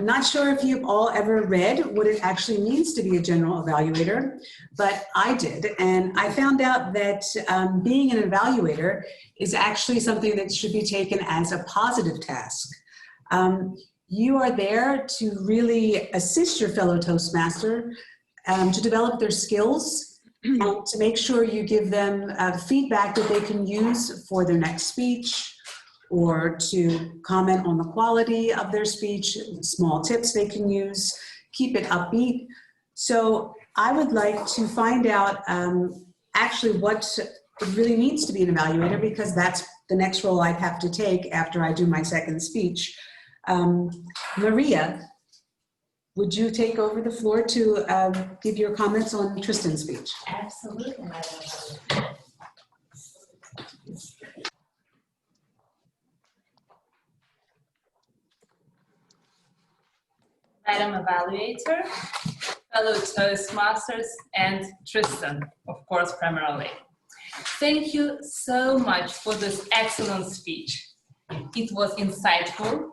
not sure if you've all ever read what it actually means to be a general evaluator, but I did, and I found out that being an evaluator is actually something that should be taken as a positive task. You are there to really assist your fellow Toastmaster to develop their skills and to make sure you give them feedback that they can use for their next speech, or to comment on the quality of their speech, small tips they can use, keep it upbeat. So I would like to find out actually what it really means to be an evaluator, because that's the next role I'd have to take after I do my second speech. Maria, would you take over the floor to give your comments on Tristan's speech? Absolutely, Madam. Madam Evaluator, fellow Toastmasters, and Tristan, of course, primarily. Thank you so much for this excellent speech. It was insightful,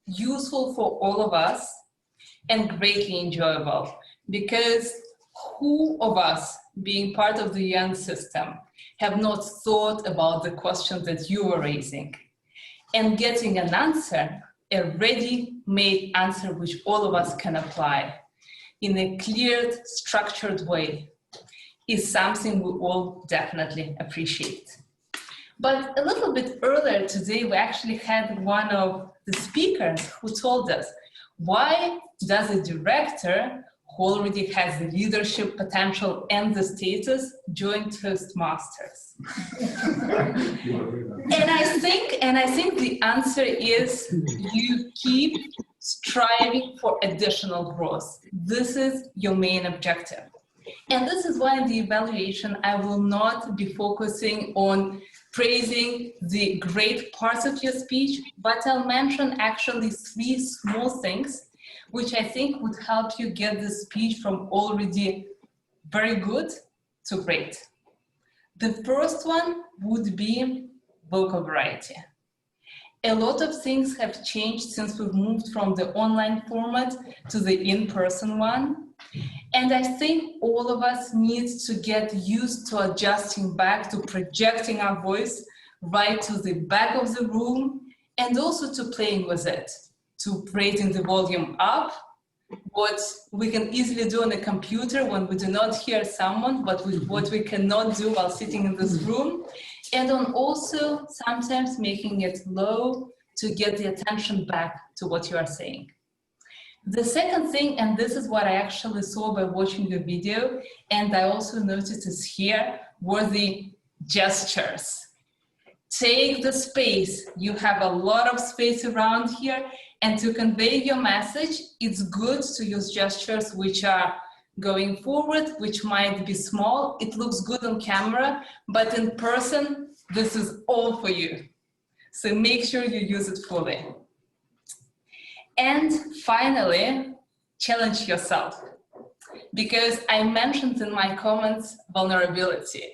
useful for all of us, and greatly enjoyable, because who of us, being part of the UN system, have not thought about the questions that you were raising, and getting an answer, a ready-made answer which all of us can apply in a clear, structured way, is something we all definitely appreciate. But a little bit earlier today, we actually had one of the speakers who told us, why does a director who already has the leadership potential and the status join Toastmasters? And I think the answer is you keep striving for additional growth. This is your main objective. And this is why in the evaluation, I will not be focusing on praising the great parts of your speech, but I'll mention actually 3 small things which I think would help you get the speech from already very good to great. The first one would be vocal variety. A lot of things have changed since we've moved from the online format to the in-person one. And I think all of us need to get used to adjusting back to projecting our voice right to the back of the room, and also to playing with it, to raising the volume up, what we can easily do on a computer when we do not hear someone, but what we cannot do while sitting in this room, and on also sometimes making it low to get the attention back to what you are saying. The second thing, and this is what I actually saw by watching the video, and I also noticed this here, were the gestures. Take the space. You have a lot of space around here, and to convey your message, it's good to use gestures which are going forward, which might be small. It looks good on camera, but in person, this is all for you. So make sure you use it fully. And finally, challenge yourself. Because I mentioned in my comments vulnerability.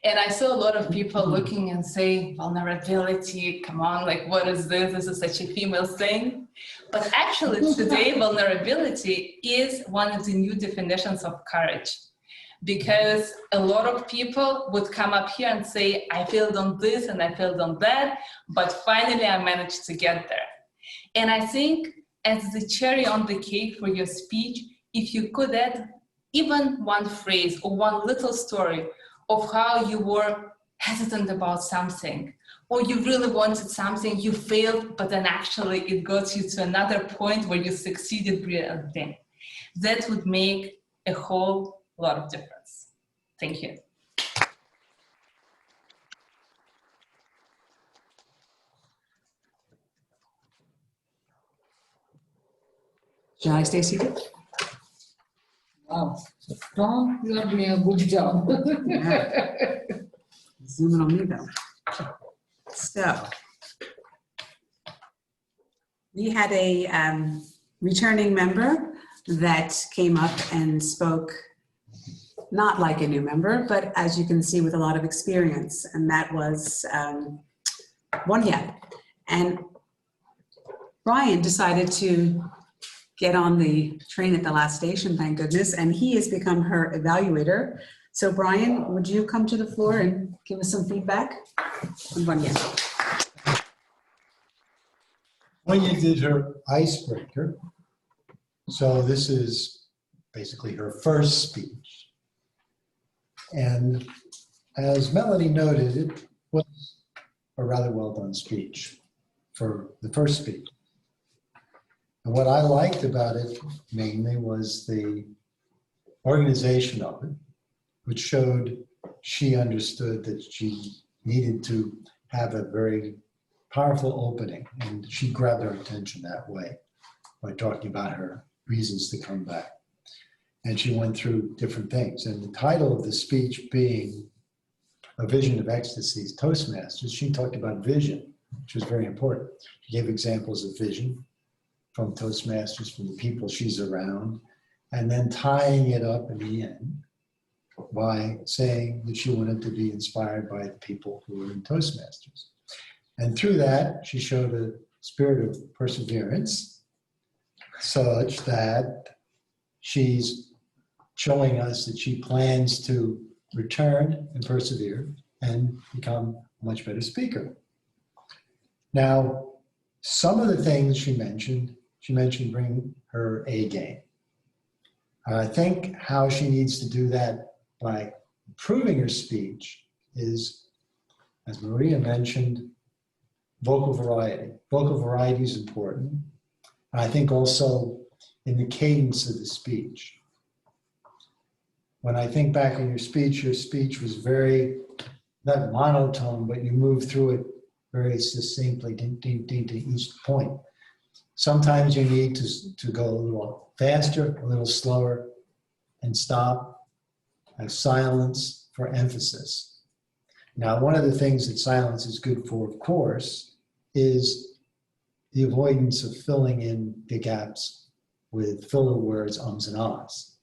And I saw a lot of people looking and saying, vulnerability, come on, like what is this? This is such a female thing. But actually today, vulnerability is one of the new definitions of courage. Because a lot of people would come up here and say, I failed on this and I failed on that, but finally I managed to get there. And I think as the cherry on the cake for your speech, if you could add even one phrase or one little story of how you were hesitant about something, or you really wanted something, you failed, but then actually it got you to another point where you succeeded brilliantly. That would make a whole lot of difference. Thank you. Shall I stay seated? Wow, Tom, you are doing a good job. Yeah. Zooming on me though. So, we had a returning member that came up and spoke not like a new member, but as you can see, with a lot of experience, and that was Wanya. And Brian decided to get on the train at the last station, thank goodness, and he has become her evaluator. So Brian, would you come to the floor and give us some feedback on Wanya? Wanya did her icebreaker. So this is basically her first speech. And as Melanie noted, it was a rather well done speech for the first speech. And what I liked about it mainly was the organization of it, which showed she understood that she needed to have a very powerful opening, and she grabbed our attention that way by talking about her reasons to come back. And she went through different things. And the title of the speech being A Vision of Ecstasy's Toastmasters, she talked about vision, which was very important. She gave examples of vision from Toastmasters, from the people she's around, and then tying it up in the end by saying that she wanted to be inspired by the people who were in Toastmasters. And through that, she showed a spirit of perseverance such that she's showing us that she plans to return and persevere and become a much better speaker. Now, some of the things she mentioned bring her A game. I think how she needs to do that by improving her speech is, as Maria mentioned, vocal variety. Vocal variety is important. And I think also in the cadence of the speech. When I think back on your speech was very, not monotone, but you moved through it very succinctly to each point. Sometimes you need to go a little faster, a little slower, and stop, have silence for emphasis. Now, one of the things that silence is good for, of course, is the avoidance of filling in the gaps with filler words, ums and ahs,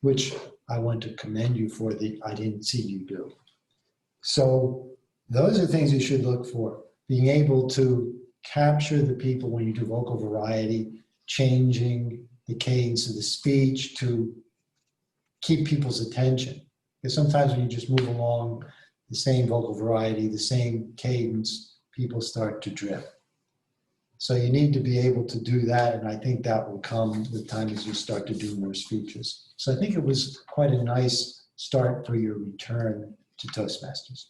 which I want to commend you for I didn't see you do. So those are things you should look for. Being able to capture the people when you do vocal variety, changing the cadence of the speech to keep people's attention. Because sometimes when you just move along the same vocal variety, the same cadence, people start to drift. So you need to be able to do that, and I think that will come with time as you start to do more speeches. So I think it was quite a nice start for your return to Toastmasters.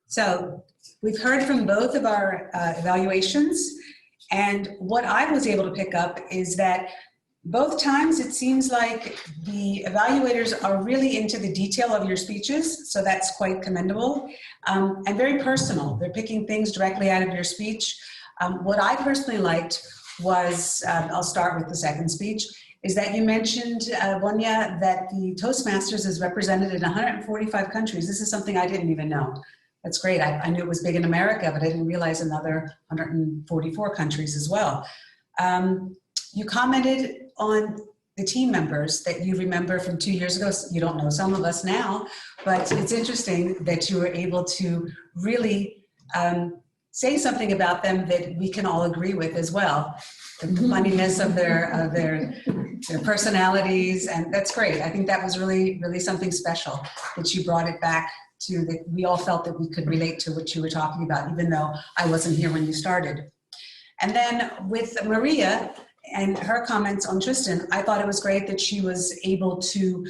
So we've heard from both of our evaluations, and what I was able to pick up is that both times it seems like the evaluators are really into the detail of your speeches, so that's quite commendable, and very personal. They're picking things directly out of your speech. What I personally liked was, I'll start with the second speech, is that you mentioned, Vanya, that the Toastmasters is represented in 145 countries. This is something I didn't even know. That's great. I knew it was big in America, but I didn't realize another 144 countries as well. You commented on the team members that you remember from 2 years ago. You don't know some of us now, but it's interesting that you were able to really say something about them that we can all agree with as well. The funniness of their personalities, and that's great. I think that was really, really something special that you brought it back to, that we all felt that we could relate to what you were talking about, even though I wasn't here when you started. And then with Maria and her comments on Tristan, I thought it was great that she was able to,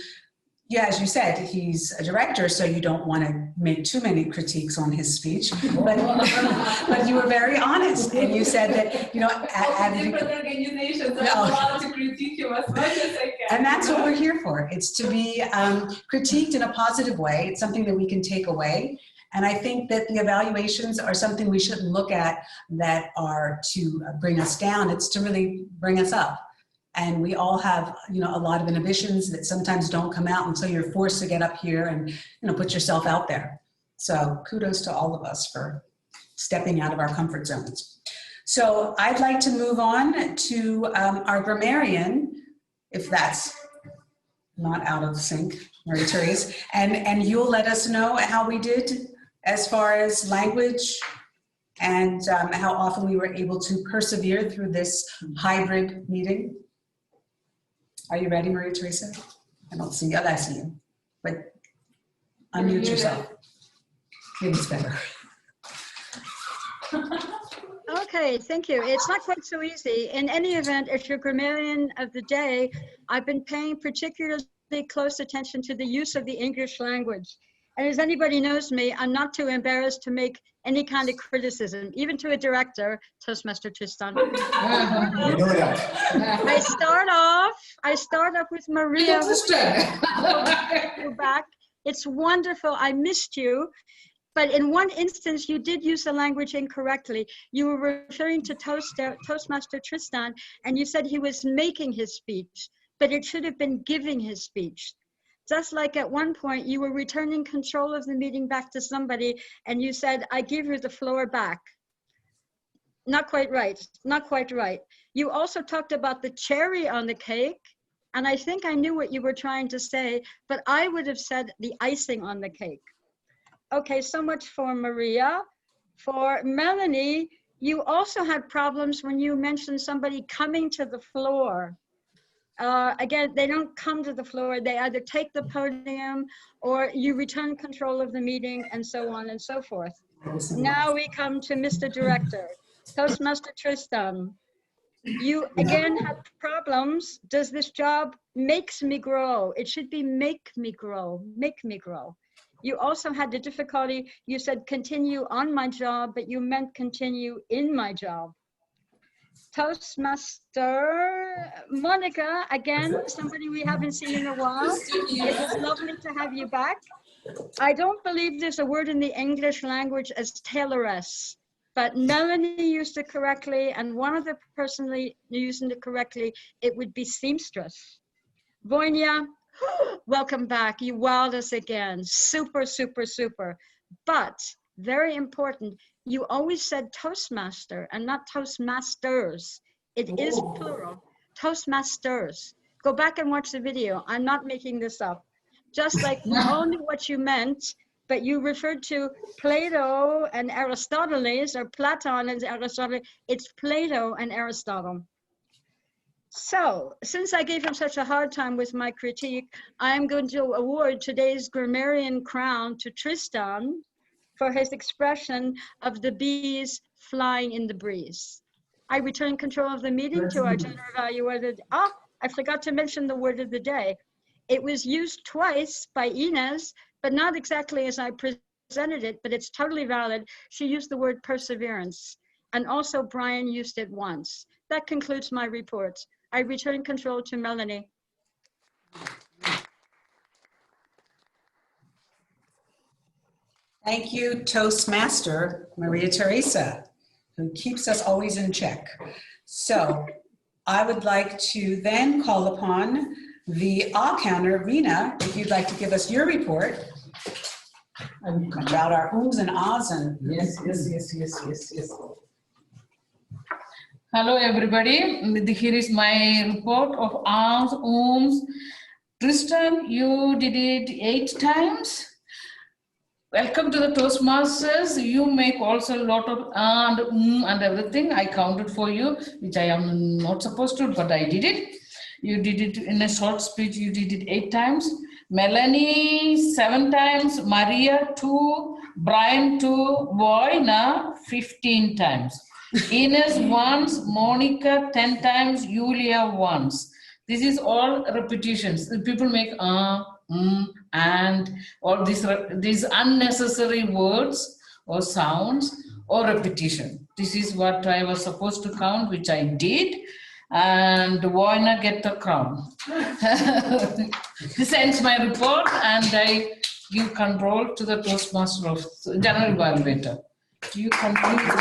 yeah, as you said, he's a director, so you don't want to make too many critiques on his speech, but you were very honest, and you said that, you know, different organizations, I'm allowed to critique you as much as I can. And that's what we're here for. It's to be critiqued in a positive way. It's something that we can take away. And I think that the evaluations are something we shouldn't look at that are to bring us down. It's to really bring us up. And we all have, you know, a lot of inhibitions that sometimes don't come out until you're forced to get up here and, you know, put yourself out there. So kudos to all of us for stepping out of our comfort zones. So I'd like to move on to our grammarian, if that's not out of sync, Marie-Therese, and you'll let us know how we did as far as language and how often we were able to persevere through this hybrid meeting. Are you ready, Maria-Theresa? I don't see you. I see you. But unmute yourself. Maybe it's better. Okay, thank you. It's not quite so easy. In any event, as your grammarian of the day, I've been paying particularly close attention to the use of the English language. And as anybody knows me, I'm not too embarrassed to make any kind of criticism, even to a director, Toastmaster Tristan. We know that. I start off with Maria. Go back. It's wonderful. I missed you. But in one instance, you did use the language incorrectly. You were referring to Toastmaster Tristan, and you said he was making his speech, but it should have been giving his speech. Just like at one point, you were returning control of the meeting back to somebody, and you said, I give you the floor back. Not quite right, not quite right. You also talked about the cherry on the cake, and I think I knew what you were trying to say, but I would have said the icing on the cake. Okay, so much for Maria. For Melanie, you also had problems when you mentioned somebody coming to the floor. Again, they don't come to the floor. They either take the podium or you return control of the meeting and so on and so forth. Now we come to Mr. Director, Toastmaster Tristan. You again have problems. Does this job makes me grow? It should be make me grow, make me grow. You also had the difficulty, you said continue on my job, but you meant continue in my job. Toastmaster Monica, again, somebody we haven't seen in a while. It was lovely to have you back. I don't believe there's a word in the English language as tailoress, but Melanie used it correctly, and one other person using it correctly, it would be seamstress. Voinia, welcome back. You wowed us again. Super, super, super. But very important, you always said Toastmaster and not Toastmasters. It is plural. Toastmasters. Go back and watch the video. I'm not making this up. Just like we all knew what you meant, but you referred to Plato and Aristoteles, or Platon and Aristotle. It's Plato and Aristotle. So, since I gave him such a hard time with my critique, I'm going to award today's grammarian crown to Tristan for his expression of the bees flying in the breeze. I return control of the meeting to our general evaluator. Ah, I forgot to mention the word of the day. It was used twice by Inez, but not exactly as I presented it, but it's totally valid. She used the word perseverance, and also Brian used it once. That concludes my report. I return control to Melanie. Thank you, Toastmaster Maria Teresa, who keeps us always in check. So I would like to then call upon the counter, Rena, if you'd like to give us your report about our ums and ahs and Yes. Hello, everybody. Here is my report of ahs, ums. Tristan, you did it 8 times. Welcome to the Toastmasters. You make also a lot of and everything. I counted for you, which I am not supposed to, but I did it. You did it in a short speech. You did it 8 times. Melanie 7 times. Maria 2. Brian 2. Voina 15 times. Ines once. Monica 10 times. Julia once. This is all repetitions. People make and all these unnecessary words or sounds or repetition. This is what I was supposed to count, which I did, and Voina get the crown. This ends my report, and I give control to the Toastmaster of General Evaluator. You continue to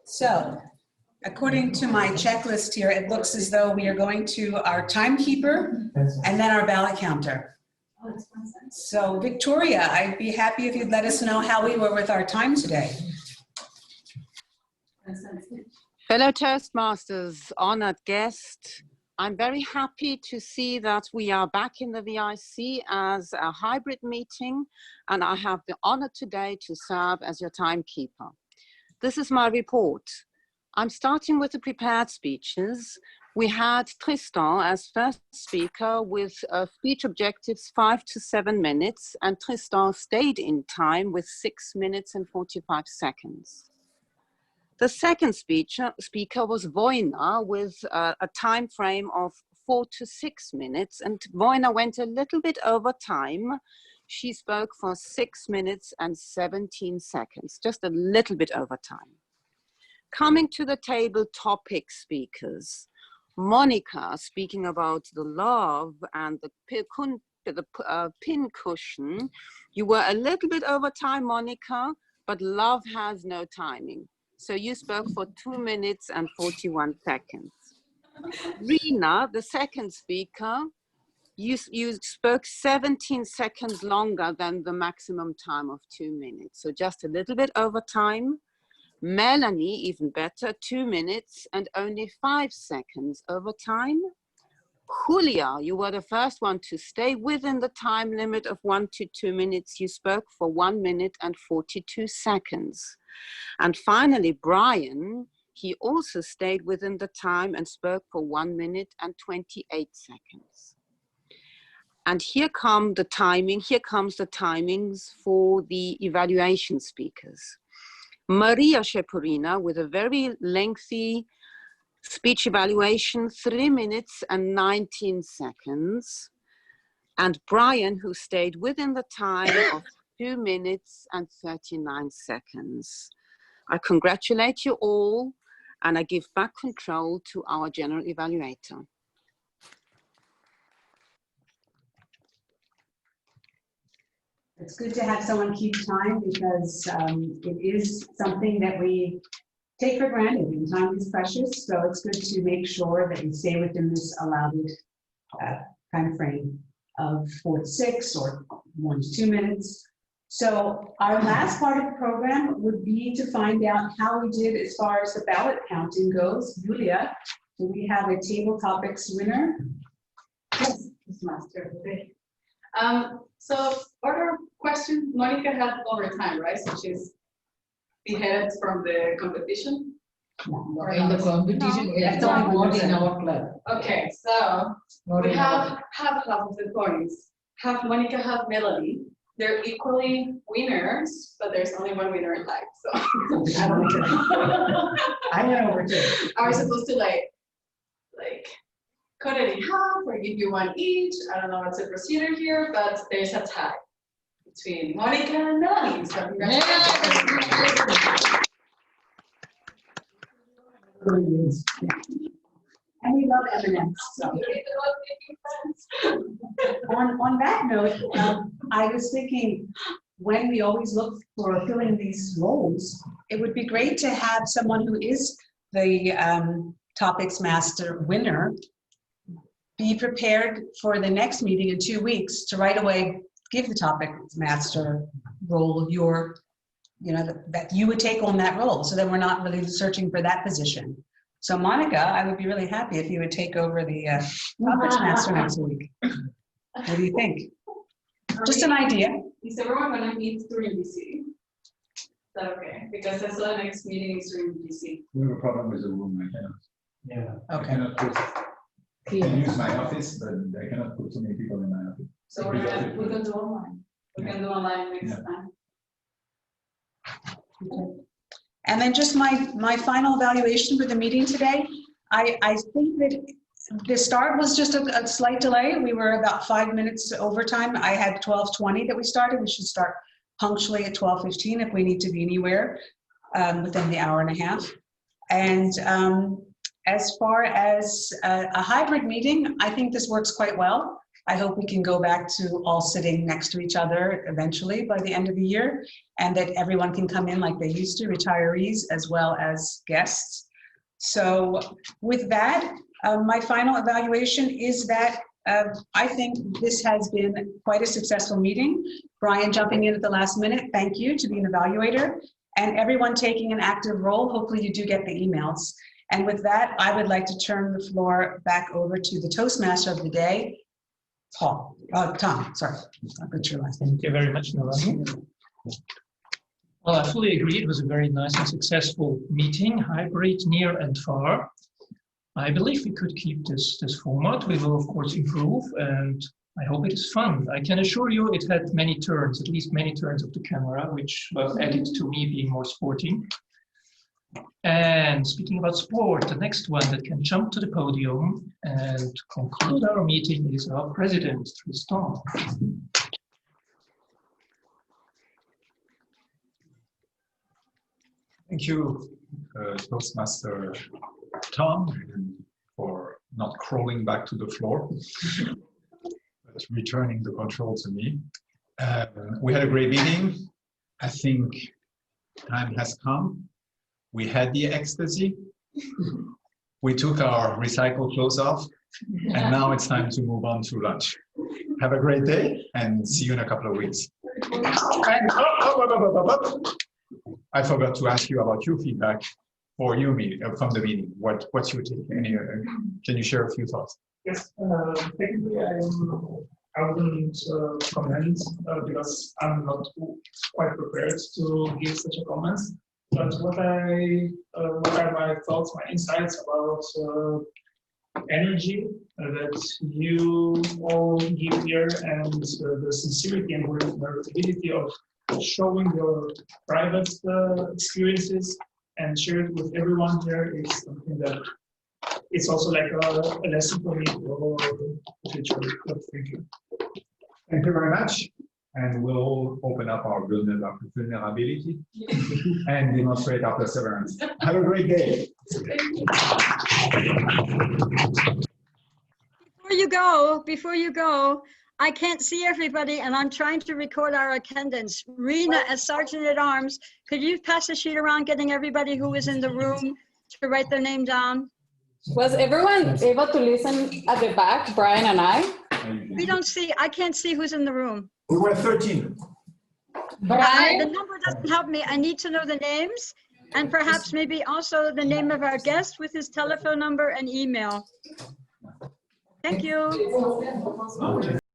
So, according to my checklist here, it looks as though we are going to our timekeeper and then our ballot counter. So, Victoria, I'd be happy if you'd let us know how we were with our time today. Fellow Toastmasters, honored guest, I'm very happy to see that we are back in the VIC as a hybrid meeting, and I have the honor today to serve as your timekeeper. This is my report. I'm starting with the prepared speeches, We had Tristan as first speaker with speech objectives 5 to 7 minutes, and Tristan stayed in time with 6 minutes and 45 seconds. The second speaker was Voina with a time frame of 4 to 6 minutes, and Voina went a little bit over time. She spoke for 6 minutes and 17 seconds, just a little bit over time. Coming to the table topic speakers, Monica speaking about the love and the pin cushion. You were a little bit over time, Monica, but love has no timing. So you spoke for 2 minutes and 41 seconds. Rina, the second speaker, you spoke 17 seconds longer than the maximum time of 2 minutes. So just a little bit over time. Melanie, even better, 2 minutes and only 5 seconds over time. Julia, you were the first one to stay within the time limit of 1 to 2 minutes. You spoke for 1 minute and 42 seconds. And finally, Brian, he also stayed within the time and spoke for 1 minute and 28 seconds. And here comes the timings for the evaluation speakers. Maria Shepurina with a very lengthy speech evaluation, 3 minutes and 19 seconds. And Brian, who stayed within the time of 2 minutes and 39 seconds. I congratulate you all, and I give back control to our general evaluator. It's good to have someone keep time because it is something that we take for granted and time is precious. So it's good to make sure that you stay within this allowed time frame of 4 to 6 or 1 to 2 minutes. So our last part of the program would be to find out how we did as far as the ballot counting goes. Julia, do we have a table topics winner? Yes, Master. So order question, Monica had over time, right? So she's beheaded from the competition? No, in the competition, it's not in our club. Okay, so we have half of the points. Half Monica, half Melanie. They're equally winners, but there's only one winner left. So I went over too. Are we supposed to like cut it in half or give you one each? I don't know what's the procedure here, but there's a tie between Monica and Melanie. So congratulations. And we love M&Ms. So. On that note, I was thinking when we always look for filling these roles, it would be great to have someone who is the topics master winner be prepared for the next meeting in 2 weeks to right away give the topics master role that you would take on that role, so that we're not really searching for that position. So Monica, I would be really happy if you would take over the topics master next week. What do you think? Just an idea. Is everyone going to meet during VC? Is that okay? Because I saw the next meeting is during VC. We have a problem with the room. I cannot. Yeah. Okay. I cannot put. I can use my office, but I cannot put so many people in my office. So we can do online. We can do online next time. Okay. And then just my final evaluation for the meeting today. I think that the start was just a slight delay. We were about 5 minutes overtime. I had 12:20 that we started. We should start punctually at 12:15 if we need to be anywhere within the hour and a half. And as far as a hybrid meeting, I think this works quite well. I hope we can go back to all sitting next to each other eventually by the end of the year, and that everyone can come in like they used to, retirees as well as guests. So with that, my final evaluation is that I think this has been quite a successful meeting. Brian jumping in at the last minute, thank you to be an evaluator, and everyone taking an active role. Hopefully you do get the emails. And with that, I would like to turn the floor back over to the Toastmaster of the day, Tom, sorry. I got your last name. Thank you very much, Melanie. Well, I fully agree. It was a very nice and successful meeting, hybrid, near and far. I believe we could keep this format. We will, of course, improve, and I hope it is fun. I can assure you it had many turns, at least many turns of the camera, which added to me being more sporty. And speaking about sport, the next one that can jump to the podium and conclude our meeting is our president, Tristan. Thank you, Toastmaster Tom, for not crawling back to the floor, but returning the control to me. We had a great meeting. I think time has come. We had the ecstasy. We took our recycled clothes off, and now it's time to move on to lunch. Have a great day, and see you in a couple of weeks. And I forgot to ask you about your feedback for your meeting, from the meeting. What's your take? Can you share a few thoughts? Yes, technically I wouldn't comment because I'm not quite prepared to give such a comment. But what are my thoughts, my insights about energy that you all give here, and the sincerity and vulnerability of showing your private experiences and share it with everyone here is something that it's also like a lesson for me for the future. Thank you. Thank you very much. And we'll open up our vulnerability and demonstrate our perseverance. Have a great day. Before you go, I can't see everybody and I'm trying to record our attendance. Rena, as Sergeant at Arms, could you pass the sheet around getting everybody who is in the room to write their name down? Was everyone able to listen at the back, Brian and I? I can't see who's in the room. We were 13. Brian? The number doesn't help me. I need to know the names and perhaps maybe also the name of our guest with his telephone number and email. Thank you.